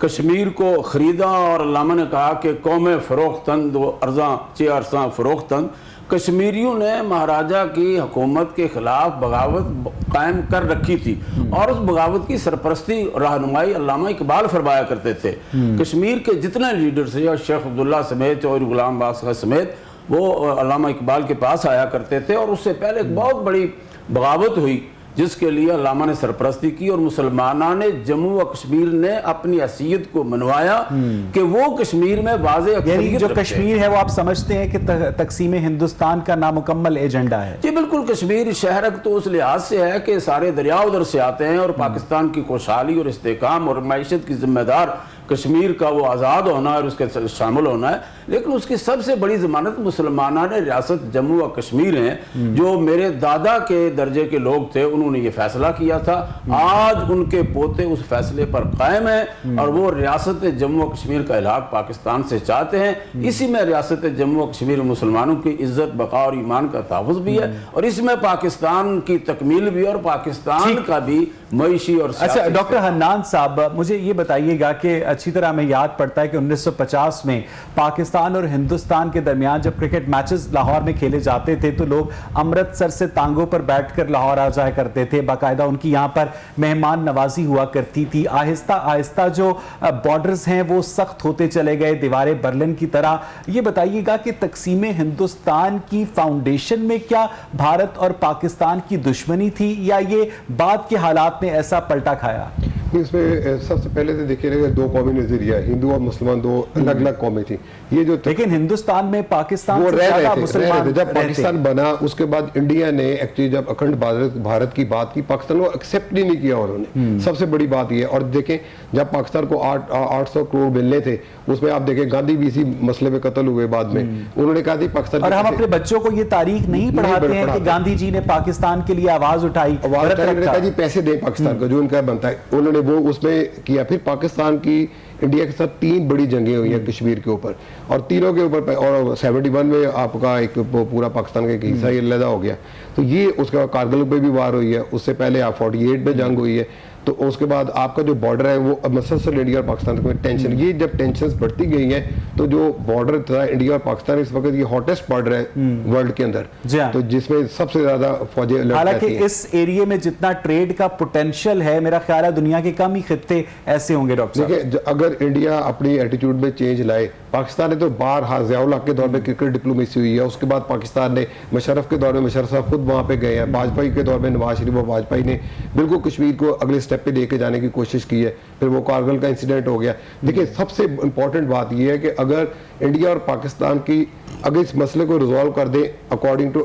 कश्मीर को ख़रीदा और अल्लामा ने कहा कि कौम फ़रोख्तंद व अर्ज़ा चे अरसा फ़रोख्तंद। कश्मीरियों ने महाराजा की हुकूमत के ख़िलाफ़ बगावत कायम कर रखी थी, और उस बगावत की सरपरस्ती रहनुमाई अल्लामा इकबाल फरमाया करते थे। कश्मीर के जितने लीडर्स थे, शेख अब्दुल्ला समेत, चौधरी गुलाम अब्बास खां समेत, वो अल्लामा इकबाल के पास आया करते थे, और उससे पहले एक बहुत बड़ी बगावत हुई जिसके लिए अल्लामा ने सरपरस्ती की, और मुसलमाना ने जम्मू व कश्मीर ने अपनी हैसियत को मनवाया कि वो कश्मीर में वाज़े अक्सरियत जो कश्मीर है वो आप समझते हैं कि तकसीम हिंदुस्तान का नामुकम्मल एजेंडा है? जी बिल्कुल। कश्मीर शहरक तो उस लिहाज से है कि सारे दरिया उधर से आते हैं, और पाकिस्तान की खुशहाली और इस्तेकाम और मैशत की जिम्मेदार कश्मीर का वो आज़ाद होना और उसके शामिल होना है, लेकिन उसकी सबसे बड़ी ज़मानत मुसलमानाने रियासत जम्मू व कश्मीर हैं, जो मेरे दादा के दर्जे के लोग थे, उन्होंने ये फैसला किया था। आज उनके पोते उस फैसले पर कायम हैं और वो रियासत जम्मू व कश्मीर का इलाक़ पाकिस्तान से चाहते हैं। इसी में रियासत जम्मू व कश्मीर मुसलमानों की इज्जत, बका और ईमान का तहफ़्फ़ुज़ भी है, और इसमें पाकिस्तान की तकमील भी और पाकिस्तान का भी मईशी और अच्छा डॉक्टर हन्नान साहब, मुझे ये बताइएगा कि अच्छी तरह हमें याद पड़ता है कि 1950 में पाकिस्तान और हिंदुस्तान के दरमियान जब क्रिकेट मैचेस लाहौर में खेले जाते थे तो लोग अमृतसर से तांगों पर बैठकर लाहौर आ जाया करते थे, बाकायदा उनकी यहाँ पर मेहमान नवाजी हुआ करती थी। आहिस्ता आहिस्ता जो बॉर्डर्स हैं वो सख्त होते चले गए, दीवारें बर्लिन की तरह। ये बताइएगा कि तकसीम हिंदुस्तान की फाउंडेशन में क्या भारत और पाकिस्तान की दुश्मनी थी या ये बाद के हालात ने ऐसा पलटा खाया? इसमें सबसे पहले तो देखिए दो कौमी नजरिया, हिंदू और मुसलमान दो अलग अलग कौमें थी। ये जो लेकिन हिंदुस्तान में पाकिस्तान वो से रह ज्यादा रहे मुसलमान थे। जब पाकिस्तान बना उसके बाद इंडिया ने एक्चुअली जब अखंड भारत की बात की, पाकिस्तान को एक्सेप्ट ही नहीं किया उन्होंने। सबसे बड़ी बात ये, और देखें जब पाकिस्तान को 800 करोड़ मिलने थे, उसमें आप देखें गांधी भी इसी मसले में कत्ल हुए बाद में। उन्होंने कहा थी पाकिस्तान, और हम अपने बच्चों को ये तारीख नहीं पढ़ाते हैं कि गांधी जी ने पाकिस्तान के लिए आवाज उठाई, कहा जी पैसे दें पाकिस्तान को जो उनका बनता है, उन्होंने वो उसमें किया। फिर पाकिस्तान की इंडिया के साथ 3 बड़ी जंगें हुई हैं कश्मीर के ऊपर, और तीनों के ऊपर, और 71 में आपका एक पूरा पाकिस्तान का एक हिस्सा ही अलग हो गया। तो ये उसके बाद कारगिल पे भी वार हुई है, उससे पहले आप 48 में जंग हुई है। तो उसके बाद आपका जो बॉर्डर है वो मसलसल इंडिया और पाकिस्तान में टेंशन, ये जब टेंशन बढ़ती गई है तो जो बॉर्डर था इंडिया और पाकिस्तान इस वक्त ये हॉटेस्ट बॉर्डर है वर्ल्ड के अंदर, तो जिसमें सबसे ज्यादा फौजें। हालांकि इस एरिया में जितना ट्रेड का पोटेंशियल है, मेरा ख्याल है दुनिया के कम ही खित्ते ऐसे होंगे। डॉक्टर देखिए, अगर इंडिया अपनी एटीट्यूड में चेंज लाए, पाकिस्तान ने तो बार ज़ियाउल हक के दौर में क्रिकेट डिप्लोमेसी हुई है, उसके बाद पाकिस्तान ने मुशर्रफ के दौर में मुशर्रफ साहब खुद वहाँ पे गए हैं, वाजपेयी के दौर में नवाज शरीफ और वाजपेयी ने बिल्कुल कश्मीर को अगले स्टेप पे लेके जाने की कोशिश की है। फिर वो कारगिल का इंसिडेंट हो गया। देखिए, सबसे इंपॉर्टेंट बात यह है कि अगर इंडिया और पाकिस्तान की अगर इस मसले को रिजॉल्व कर दें अकॉर्डिंग टू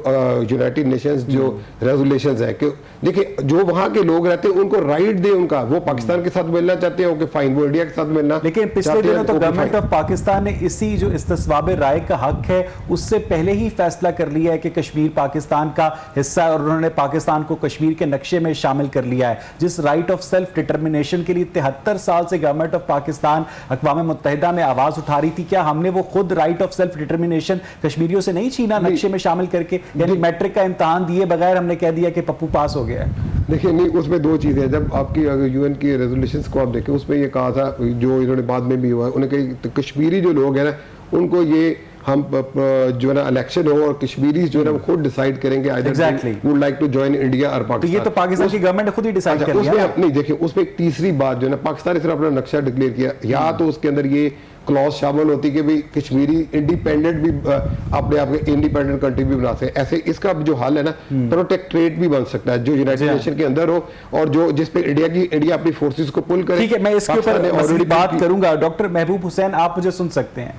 यूनाइटेड नेशंस जो रेजोल्यूशंस है, कि देखिए जो वहां के लोग रहते हैं उनको राइट दे उनका, वो पाकिस्तान के साथ मिलना चाहते हैं, ओके फाइन, वो इंडिया के साथ मिलना। लेकिन पिछले दिनों तो गवर्नमेंट ऑफ पाकिस्तान ने इसी जो इस्तिस्वाब राय का हक है उससे पहले ही फैसला कर लिया है कि कश्मीर पाकिस्तान का हिस्सा है, और उन्होंने पाकिस्तान को कश्मीर के नक्शे में शामिल कर लिया है। जिस राइट ऑफ सेल्फ डिटर्मिनेशन के लिए 73 साल से गवर्नमेंट ऑफ पाकिस्तान अक़वाम मुत्तहिदा में आवाज उठा रही थी, क्या हमने वो खुद राइट ऑफ सेल्फ डिटर्मिनेशन कश्मीरियों से नहीं छीना नक्शे में शामिल करके? यानी मैट्रिक का इम्तिहान दिए बगैर हमने कह दिया कि पप्पू पास हो गया है। देखिए, नहीं, उसमें 2 चीज़ें हैं। जब आपकी अगर यूएन की रेजोल्यूशंस को आप देखें, उसमें ये कहा था, जो इन्होंने बाद में भी हुआ है, उन्होंने कहा तो कश्मीरी जो लोग हैं ना, उनको ये हम जो है ना इलेक्शन हो और कश्मीरी जो है ना वो खुद डिसाइड करेंगे would like to join India और पाकिस्तान। ये तो पाकिस्तान की गवर्नमेंट ने खुद ही डिसाइड कर लिया। उसमें नहीं, देखिए उसमें एक तीसरी बात जो है ना, पाकिस्तान ने सिर्फ अपना नक्शा डिक्लेयर किया, या तो उसके अंदर ये क्लॉज शामिल होती कि भाई कश्मीरी इंडिपेंडेंट भी अपने आप के इंडिपेंडेंट कंट्री भी बना सकते, ऐसे इसका जो हल है ना प्रोटेक्टरेट भी बन सकता है जो यूनाइटेड नेशन के अंदर हो, और जो जिस पे इंडिया अपनी फोर्सेस को पुल करे। ठीक है, मैं इसके ऊपर ऑलरेडी बात करूंगा। डॉक्टर महबूब हुसैन, आप मुझे सुन सकते हैं?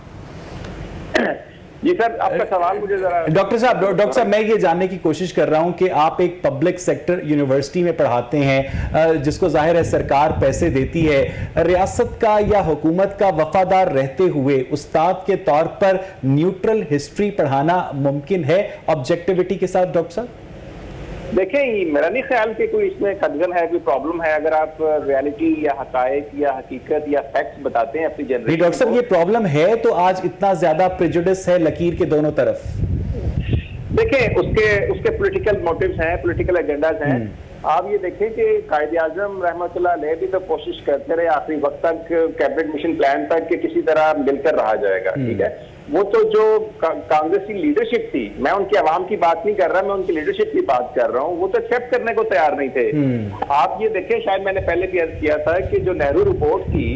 जी सर, आपका सवाल मुझे जरा। डॉक्टर साहब मैं ये जानने की कोशिश कर रहा हूं कि आप एक पब्लिक सेक्टर यूनिवर्सिटी में पढ़ाते हैं, जिसको जाहिर है सरकार पैसे देती है, रियासत का या हुकूमत का वफादार रहते हुए उस्ताद के तौर पर न्यूट्रल हिस्ट्री पढ़ाना मुमकिन है ऑब्जेक्टिविटी के साथ? डॉक्टर साहब देखिए, मेरा नहीं ख्याल कि कोई इसमें खदगन है, कोई प्रॉब्लम है अगर आप रियलिटी या हकायक या हकीकत या फैक्ट्स बताते हैं अपनी जनरेशन। डॉक्टर साहब, ये प्रॉब्लम है तो आज इतना ज्यादा प्रेजुडिस है लकीर के दोनों तरफ। देखिए, उसके पॉलिटिकल मोटिव्स हैं, पॉलिटिकल एजेंडाज हैं। आप ये देखें कि कायद-ए-आज़म रहमतुल्लाह अलैह भी तो कोशिश करते रहे आखिरी वक्त तक, कैबिनेट मिशन प्लान तक, कि किसी तरह मिलकर रहा जाएगा। ठीक है, वो तो जो कांग्रेस की लीडरशिप थी, मैं उनकी आवाम की बात नहीं कर रहा, मैं उनकी लीडरशिप की बात कर रहा हूँ, वो तो एक्सेप्ट करने को तैयार नहीं थे। आप ये देखें, शायद मैंने पहले भी अर्ज किया था कि जो नेहरू रिपोर्ट थी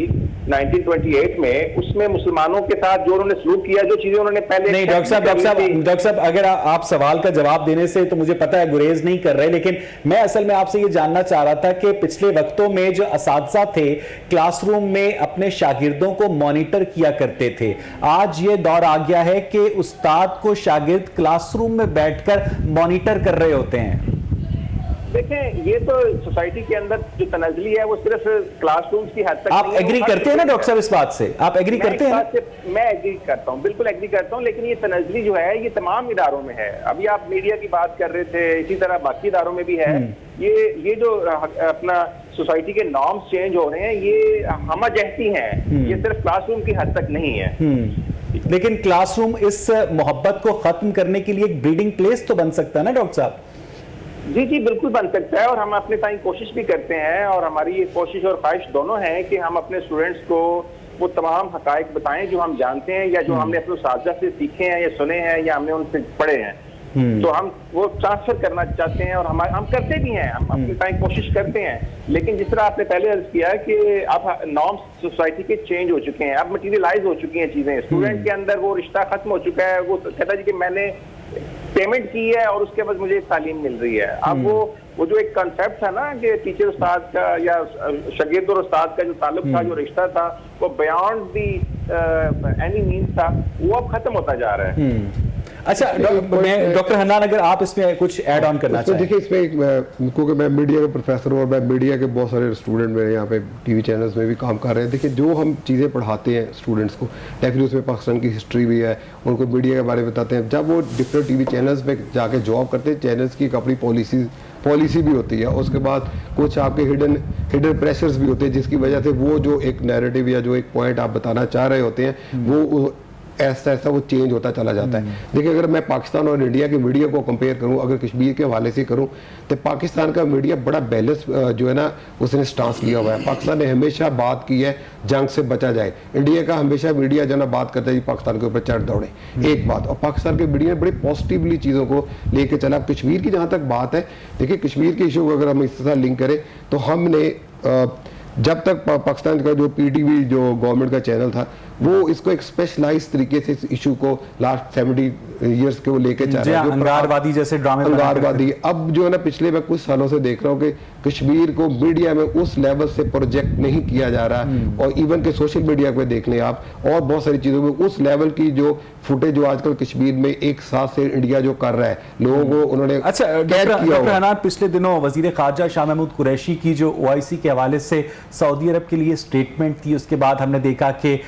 1928 में, उसमें मुसलमानों के साथ जो उन्होंने सलूक किया, जो चीजें उन्होंने पहले नहीं। डॉक्टर साहब अगर आप सवाल का जवाब देने से तो मुझे पता है गुरेज नहीं कर रहे, लेकिन मैं असल में आपसे ये जानना चाह रहा था कि पिछले वक्तों में जो असातिज़ा थे क्लासरूम में अपने शागिर्दों को मॉनिटर किया करते थे, आज ये दौर आ गया है कि उस्ताद को शागिर्द क्लासरूम में बैठकर मॉनिटर कर रहे होते हैं। देखें, ये तो सोसाइटी के अंदर जो तनज़ली है वो सिर्फ क्लासरूम्स की हद तक आप नहीं है, एग्री वो करते हैं ना डॉक्टर साहब इस बात से? आप एग्री करते हैं? मैं एग्री करता हूँ, बिल्कुल एग्री करता हूँ, लेकिन ये तनज़ली जो है ये तमाम इदारों में है। अभी आप मीडिया की बात कर रहे थे, इसी तरह बाकी इदारों में भी है। ये जो अपना सोसाइटी के नॉर्म्स चेंज हो रहे हैं, ये हमजहती हैं, ये सिर्फ क्लासरूम की हद तक नहीं है। लेकिन क्लासरूम इस मोहब्बत को खत्म करने के लिए एक ब्रीडिंग प्लेस तो बन सकता है ना डॉक्टर साहब? जी जी, बिल्कुल बन सकता है, और हम अपने टाइम कोशिश भी करते हैं, और हमारी ये कोशिश और ख्वाहिश दोनों है कि हम अपने स्टूडेंट्स को वो तमाम हकायक बताएं जो हम जानते हैं, या जो हमने अपने उस्ताद से सीखे हैं या सुने हैं या हमने उनसे पढ़े हैं। तो हम वो ट्रांसफर करना चाहते हैं, और हम करते भी हैं, हम अपने टाइम कोशिश करते हैं। लेकिन जिस तरह आपने पहले अर्ज किया कि अब नॉर्म्स सोसाइटी के चेंज हो चुके हैं, अब मटीरियलाइज हो चुकी हैं चीजें, स्टूडेंट के अंदर वो रिश्ता खत्म हो चुका है। वो कहता है जी कि मैंने पेमेंट की है और उसके बाद मुझे तालीम मिल रही है। अब वो जो एक कॉन्सेप्ट था ना कि टीचर उस्ताद का या शागिर्द और उस्ताद का जो ताल्लुक था, जो रिश्ता था, वो बियॉन्ड दी एनी मीन्स था, वो अब खत्म होता जा रहा है। अच्छा, मैं डॉक्टर हन्नान, अगर आप इसमें कुछ ऐड ऑन करना चाहें। देखिए, इसमें क्योंकि मैं मीडिया का प्रोफेसर हूँ और मैं मीडिया के बहुत सारे स्टूडेंट मेरे यहाँ पे टीवी चैनल्स में भी काम कर रहे हैं। देखिए, जो हम चीज़ें पढ़ाते हैं स्टूडेंट्स को, डेफिनेटली उसमें पाकिस्तान की हिस्ट्री भी है, उनको मीडिया के बारे में बताते हैं। जब वो डिफरेंट टीवी चैनल्स में जाके जॉब करते हैं, चैनल्स की एक अपनी पॉलिसी भी होती है, उसके बाद कुछ आपके हिडन प्रेशर्स भी होते हैं, जिसकी वजह से वो जो एक नैरेटिव या जो एक पॉइंट आप बताना चाह रहे होते हैं वो ऐसा वो चेंज होता चला जाता है। देखिए, अगर मैं पाकिस्तान और इंडिया के मीडिया को कंपेयर करूं, अगर कश्मीर के हवाले से करूं, तो पाकिस्तान का मीडिया बड़ा बैलेंस जो है ना उसने स्टांस लिया हुआ है। पाकिस्तान ने हमेशा बात की है जंग से बचा जाए। इंडिया का हमेशा मीडिया जो है ना बात करता है पाकिस्तान के ऊपर चढ़ दौड़े, एक बात। और पाकिस्तान के मीडिया ने बड़ी पॉजिटिवली चीज़ों को लेके चला। कश्मीर की जहाँ तक बात है, देखिए कश्मीर के इशू को अगर हम इसके साथ लिंक करें तो हमने जब तक पाकिस्तान का जो PTV जो गवर्नमेंट का चैनल था, वो इसको एक स्पेशलाइज तरीके से इस इशू को लास्ट 70 ईयर्स के वो लेके चल रहा है। अंगारवादी जैसे ड्रामे, अंगारवादी। अब जो है ना पिछले मैं कुछ सालों से देख रहा हूँ कि कश्मीर को मीडिया में उस लेवल से प्रोजेक्ट नहीं किया जा रहा, और इवन के सोशल मीडिया पे देख लें आप, और बहुत सारी चीज़ों में उस लेवल की जो फुटेज जो आजकल कश्मीर में एक साथ से इंडिया जो कर रहा है, लोगों को उन्होंने अच्छा डॉक्टर हन्नान, पिछले दिनों वजीर खारजा शाह महमूद कुरैशी की जो OIC के हवाले से सऊदी अरब के लिए स्टेटमेंट थी, उसके बाद हमने देखा कि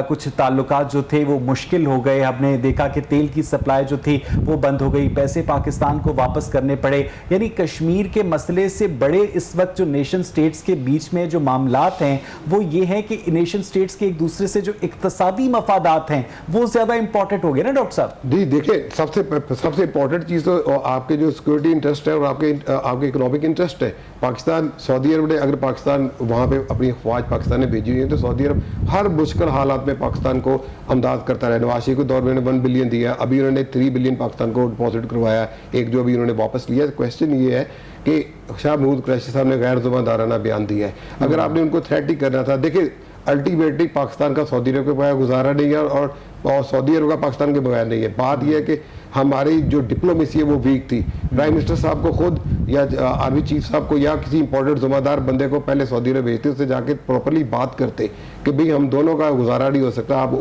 कुछ ताल्लुकात जो थे वो मुश्किल हो गए। हमने देखा कि तेल की सप्लाई जो थी वो बंद हो गई, पैसे पाकिस्तान को वापस करने पड़े। यानी कश्मीर के मसले से बड़े इस वक्त जो नेशन स्टेट्स के बीच में जो मामलात हैं वो ये हैं कि नेशन स्टेट्स के एक दूसरे से जो इक्तसादी मफादात हैं वो ज्यादा इंपॉर्टेंट हो गए ना डॉक्टर साहब? जी देखिए, सबसे इंपॉर्टेंट चीज़ तो आपके जो सिक्योरिटी इंटरेस्ट है और आपके इकोनॉमिक इंटरेस्ट है। पाकिस्तान, सऊदी अरब ने, अगर पाकिस्तान वहाँ पे अपनी अफवाज पाकिस्तान ने भेजी हुई है, तो सऊदी अरब हर मुश्किल हालात में पाकिस्तान को अमदाद करता रहा। नवाज शरीफ के दौर में 1 बिलियन दिया, अभी उन्होंने 3 बिलियन पाकिस्तान को डिपॉजिट करवाया, एक जो अभी उन्होंने वापस लिया। क्वेश्चन ये है कि शाह महमूद कुरैशी साहब ने गैर ज़ुबानदाराना बयान दिया है। अगर आपने उनको थ्रेट ही करना था, देखिए अल्टीमेटली पाकिस्तान का सऊदी अरब के बगैर गुजारा नहीं है, और सऊदी अरब का पाकिस्तान के बगैर नहीं है। बात यह है कि हमारी जो डिप्लोमेसी है वो वीक थी। प्राइम मिनिस्टर साहब को खुद या आर्मी चीफ साहब को या किसी इंपॉर्टेंट ज़िम्मेदार बंदे को पहले सऊदी अरब भेजते, उससे जाके प्रॉपरली बात करते कि भाई हम दोनों का गुजारा नहीं हो सकता, आप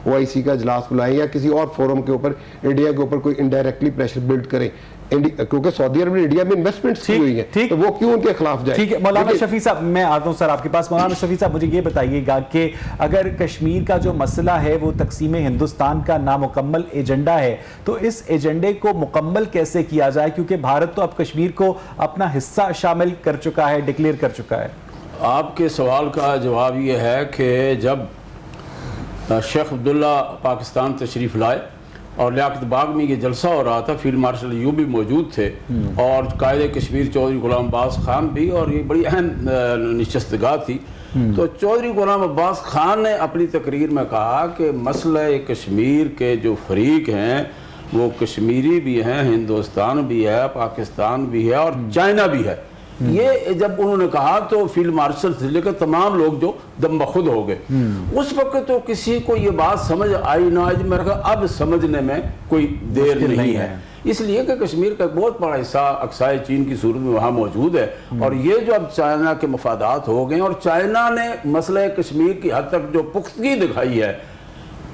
OIC का इजलास बुलाएं या किसी और फोरम के ऊपर इंडिया के ऊपर कोई इनडायरेक्टली प्रेशर बिल्ड करें, क्योंकि सऊदी अरब ने इंडिया में इन्वेस्टमेंट्स की हुई है, तो वो क्यों उनके खिलाफ जाए। ठीक है, मौलाना शफी साहब, मैं आता हूं सर आपके पास। मौलाना शफी साहब, मुझे ये बताइएगा कि अगर कश्मीर का जो मसला है वो तकसीम हिंदुस्तान का नामुकम्मल एजेंडा है, तो इस एजेंडे को मुकम्मल कैसे किया जाए, क्योंकि भारत तो अब कश्मीर को अपना हिस्सा शामिल कर चुका है, डिक्लेयर कर चुका है। आपके सवाल का जवाब ये है कि जब शेख अब्दुल्ला पाकिस्तान तशरीफ़ लाए और लियाकत बाग में ये जलसा हो रहा था, फील्ड मार्शल यूँ भी मौजूद थे और कायदे कश्मीर चौधरी गुलाम अब्बास खान भी, और ये बड़ी अहम नशस्तगाह थी। तो चौधरी गुलाम अब्बास खान ने अपनी तकरीर में कहा कि मसला कश्मीर के जो फरीक हैं वो कश्मीरी भी हैं, हिंदुस्तान भी है, पाकिस्तान भी है और चाइना भी है। ये जब उन्होंने कहा तो फील्ड मार्शल से लेकर तमाम लोग जो दम बखुद हो गए। उस वक्त तो किसी को ये बात समझ आई ना आई, मेरे ख्याल अब समझने में कोई देर नहीं है, इसलिए कि कश्मीर का एक बहुत बड़ा हिस्सा अक्साई चीन की सूरत में वहाँ मौजूद है। और ये जो अब चाइना के मफादात हो गए और चाइना ने मसले कश्मीर की हद तक जो पुख्तगी दिखाई है,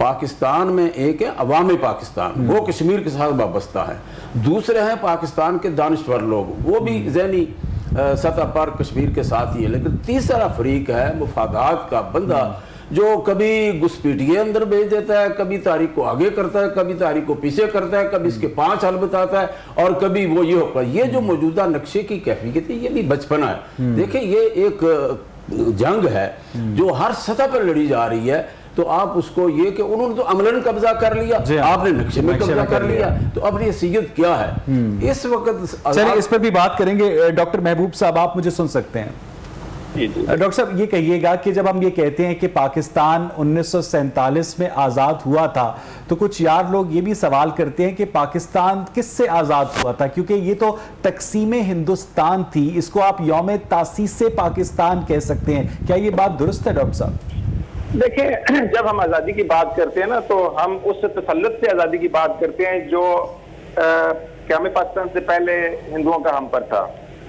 पाकिस्तान में एक है अवामी पाकिस्तान, वो कश्मीर के साथ वाबस्ता है। दूसरे हैं पाकिस्तान के दानिश्वर लोग, वो भी ज़हनी सतह पर कश्मीर के साथ ही है। लेकिन तीसरा फरीक है मुफादात का बंदा, जो कभी घुसपैठिए अंदर भेज देता है, कभी तारीख को आगे करता है, कभी तारीख को पीछे करता है, कभी इसके 5 हल बताता है, और कभी वो ये होगा। ये जो मौजूदा नक्शे की कैफियत है, ये भी बचपना है। देखिए, ये एक जंग है जो हर सतह पर लड़ी जा रही है। तो आप उसको ये कि उन्होंने तो अमलन कब्जा कर लिया, आपने नक्शे में कब्जा कर लिया, तो अब ये हैसियत क्या है इस वक्त। चलिए इस पर भी बात करेंगे। डॉक्टर महबूब साहब, आप मुझे सुन सकते हैं? डॉक्टर साहब, ये कहिएगा कि जब हम ये कहते हैं कि पाकिस्तान 1947 में आज़ाद हुआ था, तो कुछ यार लोग ये भी सवाल करते हैं कि पाकिस्तान किससे आज़ाद हुआ था, क्योंकि ये तो तकसीम हिंदुस्तान थी, इसको आप यौम तासीस से पाकिस्तान कह सकते हैं। क्या ये बात दुरुस्त है डॉक्टर साहब? देखिए, जब हम आज़ादी की बात करते हैं ना, तो हम उस तसल्लुत से आज़ादी की बात करते हैं जो क़याम पाकिस्तान से पहले हिंदुओं का हम पर था।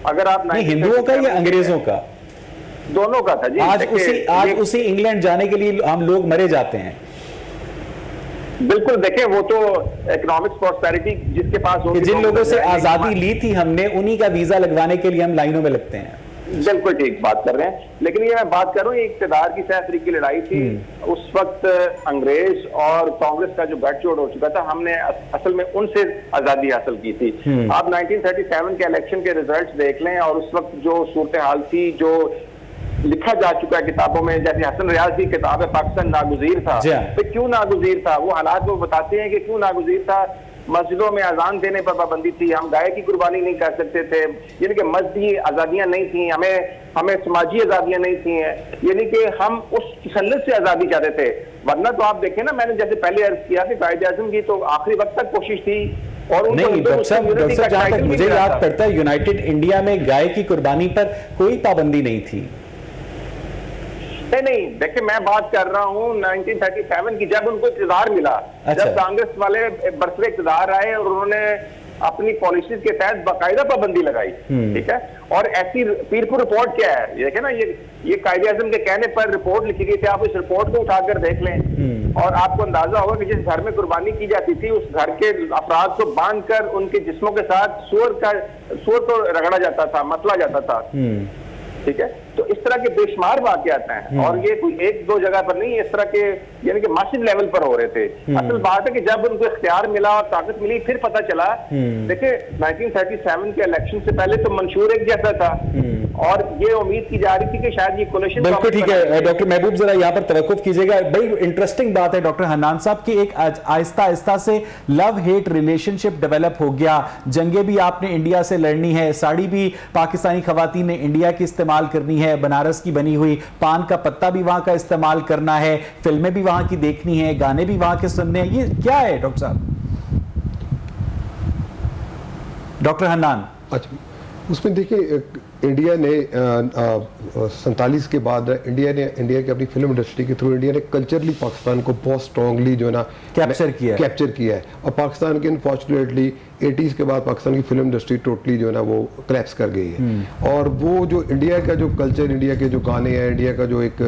अगर आप हिंदुओं का या अंग्रेजों का? दोनों का था जी। आज उसी इंग्लैंड जाने के लिए हम लोग मरे जाते हैं। बिल्कुल, देखें, वो तो इकोनॉमिक्स प्रॉस्पेरिटी जिसके पास होगी, जिन लोगों से आजादी ली थी हमने, उन्हीं का वीजा लगवाने के लिए हम लाइनों में लगते हैं। बिल्कुल ठीक बात कर रहे हैं। लेकिन ये मैं बात कर रहा हूँ, इक़्तिदार की सह-तरीक़ की लड़ाई थी। उस वक्त अंग्रेज और कांग्रेस का जो गठजोड़ हो चुका था, हमने असल में उनसे आजादी हासिल की थी। आप 1937 के इलेक्शन के रिजल्ट्स देख लें, और उस वक्त जो सूरत हाल थी, जो लिखा जा चुका है किताबों में, जैसे हसन रियाज की किताब है पाकिस्तान नागुज़ीर था, तो क्यों नागुज़ीर था? वो हालात वो बताते हैं कि क्यों नागुज़ीर था। मस्जिदों में अजान देने पर पाबंदी थी, हम गाय की कुर्बानी नहीं कर सकते थे, यानी कि मजहबी आज़ादियाँ नहीं थी, हमें समाजी आज़ादियाँ नहीं थी, यानी कि हम उस तसल्लुत से आज़ादी चाहते थे। वरना तो आप देखें ना, मैंने जैसे पहले अर्ज किया कि कायदे आज़म की तो आखिरी वक्त तक कोशिश थी, और नहीं डॉक्टर साहब, मुझे याद पड़ता है यूनाइटेड इंडिया में गाय की कुर्बानी पर कोई पाबंदी नहीं थी। नहीं, देखिए, मैं बात कर रहा हूँ 1937 की, जब उनको इक़्तिदार मिला। जब कांग्रेस वाले बरसरे इक़्तिदार आए और उन्होंने अपनी पॉलिसीज के तहत बाकायदा पाबंदी लगाई, ठीक है। और ऐसी पीरपुर रिपोर्ट क्या है, ये देखें ना, ये कायदे आज़म के कहने पर रिपोर्ट लिखी गई थी। आप इस रिपोर्ट को उठाकर देख लें, और आपको अंदाजा होगा कि जिस घर में कुर्बानी की जाती थी, उस घर के अफराद को बांधकर उनके जिस्मों के साथ सूअर को रगड़ा जाता था, मतला जाता था, ठीक है। तो इस तरह के बेशुमार वाक़यात हैं, और ये कोई एक दो जगह पर नहीं, इस तरह के यानी कि मासिव लेवल पर हो रहे थे। असल बात है कि जब उनको इख्तियार मिला और ताकत मिली, फिर पता चला। देखिए, 1937 के इलेक्शन से पहले तो मंशूर एक जैसा था, और ये उम्मीद की जा रही थी कि शायद ये कोलिशन। बिल्कुल ठीक है डॉक्टर महबूब, जरा यहाँ पर तवक्कुफ कीजिएगा। बड़ी इंटरेस्टिंग बात है डॉक्टर हन्नान साहब की, एक आहिस्ता आहिस्ता से लव हेट रिलेशनशिप डेवलप हो गया। जंगे भी आपने इंडिया से लड़नी है, साड़ी भी पाकिस्तानी खवातीन ने इंडिया की इस्तेमाल करनी है, बनारस की बनी हुई, पान का पत्ता भी वहां का इस्तेमाल करना है, फिल्में भी वहां की देखनी है, गाने भी वहां के सुनने हैं। ये क्या है डॉक्टर साहब? डॉक्टर हन्नान। अच्छा, उसमें देखिए, इंडिया ने 47 के बाद इंडिया की अपनी फिल्म इंडस्ट्री के थ्रू इंडिया ने कल्चरली पाकिस्तान को बहुत स्ट्रांगली जो है ना कैप्चर किया है। और पाकिस्तान के अनफॉर्चुनेटली 80s के बाद पाकिस्तान की फिल्म इंडस्ट्री टोटली जो है ना वो क्लैप्स कर गई है। और वो जो इंडिया का जो कल्चर, इंडिया के जो गाने हैं, इंडिया का जो एक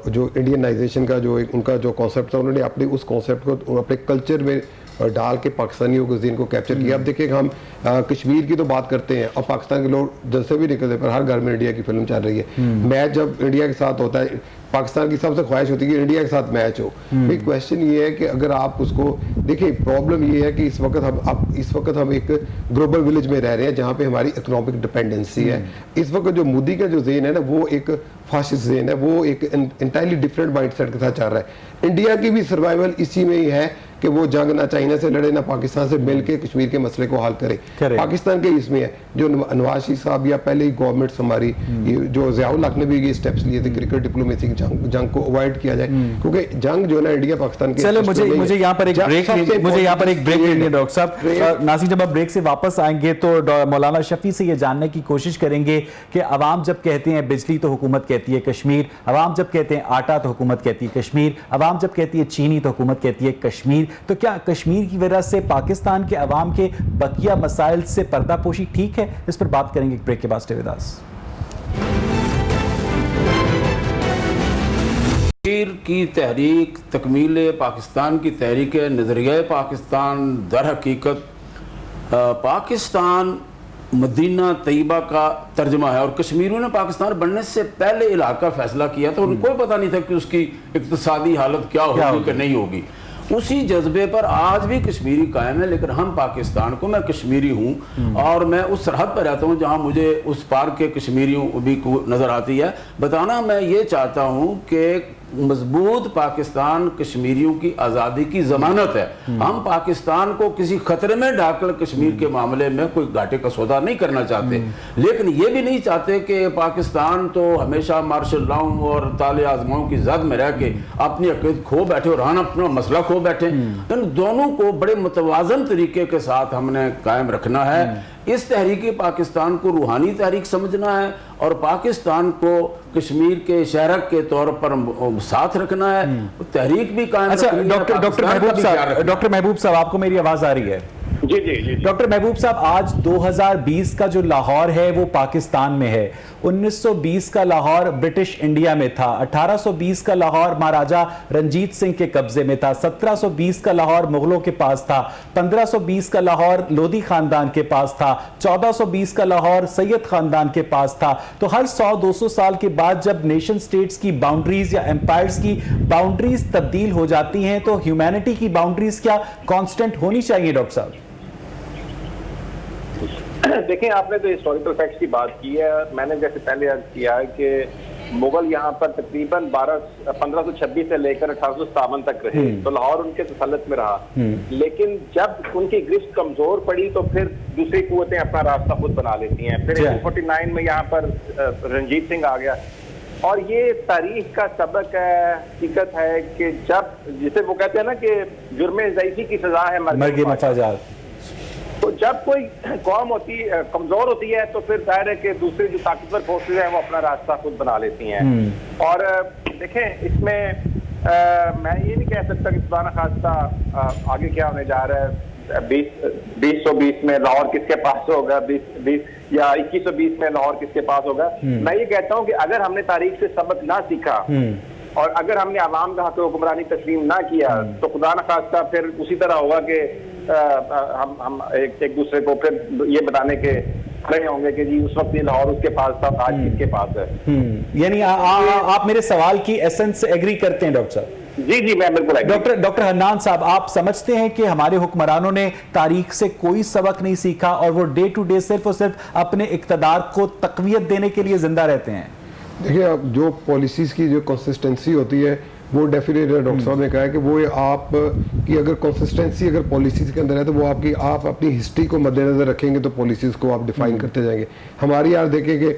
जो इंडियनाइजेशन का जो एक उनका जो कॉन्सेप्ट था, उन्होंने अपने उस कॉन्सेप्ट को अपने कल्चर में डाल के पाकिस्तानियों के ज़हन को कैप्चर किया। अब देखिए, हम कश्मीर की तो बात करते हैं, और पाकिस्तान के लोग जैसे भी निकलते, पर हर घर में इंडिया की फिल्म चल रही है। मैच जब इंडिया के साथ होता है, पाकिस्तान की सबसे ख्वाहिश होती है कि इंडिया के साथ मैच हो। एक क्वेश्चन ये है कि अगर आप उसको देखिए, प्रॉब्लम ये है कि इस वक्त हम एक ग्लोबल विलेज में रह रहे हैं, जहाँ पे हमारी इकोनॉमिक डिपेंडेंसी है। इस वक्त जो मोदी का जो ज़हन है ना, वो एक फाशिस्ट ज़हन है, वो एक इंटायरली डिफरेंट माइंडसेट के साथ चल रहा है। इंडिया की भी सर्वाइवल इसी में ही है कि वो जंग ना चाइना से लड़े, ना पाकिस्तान से मिलके कश्मीर के मसले को हल करे। पाकिस्तान के इसमें है जो नवाज शरीफ साहब या पहले ही गवर्नमेंट हमारी, जो ज़ियाउल हक ने भी ये स्टेप्स लिए थे, क्रिकेट डिप्लोमेसी की जंग को अवॉइड किया जाए, क्योंकि जंग जो है ना इंडिया पाकिस्तान के। चलो, मुझे यहाँ पर एक ब्रेक लेंगे डॉक्टर साहब। नासिर, जब आप ब्रेक से वापस आएंगे तो मौलाना शफी से ये जानने की कोशिश करेंगे कि अवाम जब कहते हैं बिजली तो हुकूमत कहती है कश्मीर, अवाम जब कहते हैं आटा तो हुकूमत कहती है कश्मीर, अवाम जब कहती है चीनी तो हुकूमत कहती है कश्मीर, तो क्या कश्मीर की वजह से पाकिस्तान के अवाम के बकिया मसाइल से पर्दापोशी ठीक है? इस पर बात करेंगे ब्रेक के बाद। स्टे विद अस। कश्मीर की तहरीक तकमील पाकिस्तान की तहरीक नज़रिया पाकिस्तान दर हकीकत पाकिस्तान मदीना तैयबा का तर्जमा है। और कश्मीरियों ने पाकिस्तान बनने से पहले इलाका फैसला किया तो उनको कोई पता नहीं था कि उसकी इक्तिसादी हालत क्या होगी कि नहीं होगी। उसी जज्बे पर आज भी कश्मीरी कायम है, लेकिन हम पाकिस्तान को, मैं कश्मीरी हूँ और मैं उस सरहद पर रहता हूँ जहाँ मुझे उस पार के कश्मीरियों भी को नज़र आती है। बताना मैं ये चाहता हूँ कि मजबूत पाकिस्तान कश्मीरियों की आज़ादी की ज़मानत है। हम पाकिस्तान को किसी खतरे में डालकर कश्मीर के मामले में कोई घाटे का सौदा नहीं करना चाहते, लेकिन ये भी नहीं चाहते कि पाकिस्तान तो हमेशा मार्शल लॉ और ताले आजमाओं की जद में रह के अपनी अकीदत खो बैठे और हम अपना मसला खो बैठे। इन दोनों को बड़े मुतवाज़न तरीके के साथ हमने कायम रखना है। इस तहरीक पाकिस्तान को रूहानी तहरीक समझना है और पाकिस्तान को कश्मीर के शहरक के तौर पर साथ रखना है, तहरीक भी कायम। अच्छा, डॉक्टर महबूब साहब आपको मेरी आवाज आ रही है? जी जी जी। डॉक्टर महबूब साहब, आज 2020 का जो लाहौर है वो पाकिस्तान में है। 1920 का लाहौर ब्रिटिश इंडिया में था। 1820 का लाहौर महाराजा रंजीत सिंह के कब्जे में था। 1720 का लाहौर मुगलों के पास था। 1520 का लाहौर लोधी खानदान के पास था। 1420 का लाहौर सैयद खानदान के पास था। तो हर 100-200 साल के बाद जब नेशन स्टेट्स की बाउंड्रीज या एम्पायर्स की बाउंड्रीज तब्दील हो जाती हैं तो ह्यूमैनिटी की बाउंड्रीज क्या कांस्टेंट होनी चाहिए डॉक्टर साहब? देखें, आपने तो हिस्टोरिकल फैक्ट्स की बात की है। मैंने जैसे पहले अर्ज किया है कि मुगल यहाँ पर तकरीबन 1526 से लेकर 1857 तक रहे, तो लाहौर उनके तसल्लुत में रहा। लेकिन जब उनकी गिरफ्त कमजोर पड़ी तो फिर दूसरी कुव्वतें अपना रास्ता खुद बना लेती हैं। फिर 1849 में यहाँ पर रंजीत सिंह आ गया। और ये तारीख का सबक है, हकीकत है कि जब, जिसे वो कहते हैं ना कि जुर्मे ज़ईफ़ी की सजा है मर्ग मफाजात, तो जब कोई कौम कमजोर होती है तो फिर जाहिर है कि दूसरी जो ताकतवर फोर्सेज हैं वो अपना रास्ता खुद बना लेती हैं। और देखें, इसमें मैं ये नहीं कह सकता कि खुदा न खास्ता आगे क्या होने जा रहा है। 2020 में लाहौर किसके पास होगा, 20 या 2120 में लाहौर किसके पास होगा। मैं ये कहता हूँ कि अगर हमने तारीख से सबक ना सीखा और अगर हमने आवाम का हक हुक्मरानी तस्लीम ना किया तो खुदा न खास्ता फिर उसी तरह होगा कि हम एक दूसरे को फिर ये बताने के खड़े होंगे कि जी उस वक्त ये लाहौर उसके पास था, आज किसके पास है। यानी आप मेरे सवाल की एसेंस से एग्री करते हैं डॉक्टर साहब? जी जी, मैं बिल्कुल। डॉक्टर हन्नान साहब, आप समझते हैं कि हमारे हुक्मरानों ने तारीख से कोई सबक नहीं सीखा और वो डे टू डे सिर्फ और सिर्फ अपने इक्तदार को तकवीत देने के लिए जिंदा रहते हैं? देखिए, अब जो पॉलिसीज़ की जो कंसिस्टेंसी होती है वो डेफिनेटली डॉक्टर साहब ने कहा है कि वो आप की अगर कंसिस्टेंसी अगर पॉलिसीज़ के अंदर है तो वो आप अपनी हिस्ट्री को मद्देनज़र रखेंगे तो पॉलिसीज़ को आप डिफाइन करते जाएंगे। हमारी यार देखें कि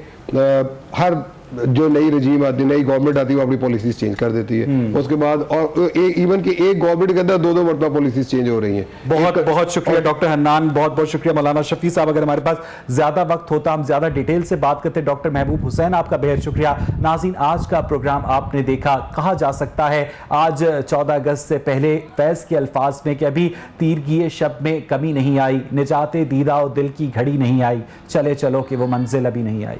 हर जो नई रजीम आती है, नई गवर्नमेंट आती है, वो अपनी पॉलिसीज चेंज कर देती है। उसके बाद और इवन कि एक गवर्नमेंट के अंदर 2-2 मरतबा पॉलिसीज चेंज हो रही हैं। बहुत शुक्रिया डॉक्टर हन्नान, बहुत बहुत शुक्रिया। मौलाना शफी साहब, अगर हमारे पास ज्यादा वक्त होता हम ज्यादा डिटेल से बात करते। डॉक्टर महबूब हुसैन, आपका बेहद शुक्रिया। नाज़रीन, आज का प्रोग्राम आपने देखा। कहा जा सकता है आज 14 अगस्त से पहले फैज़ के अल्फाज में कि अभी तीरगी शब में कमी नहीं आई, निजाते दीदा और दिल की घड़ी नहीं आई, चले चलो कि वो मंजिल अभी नहीं आई।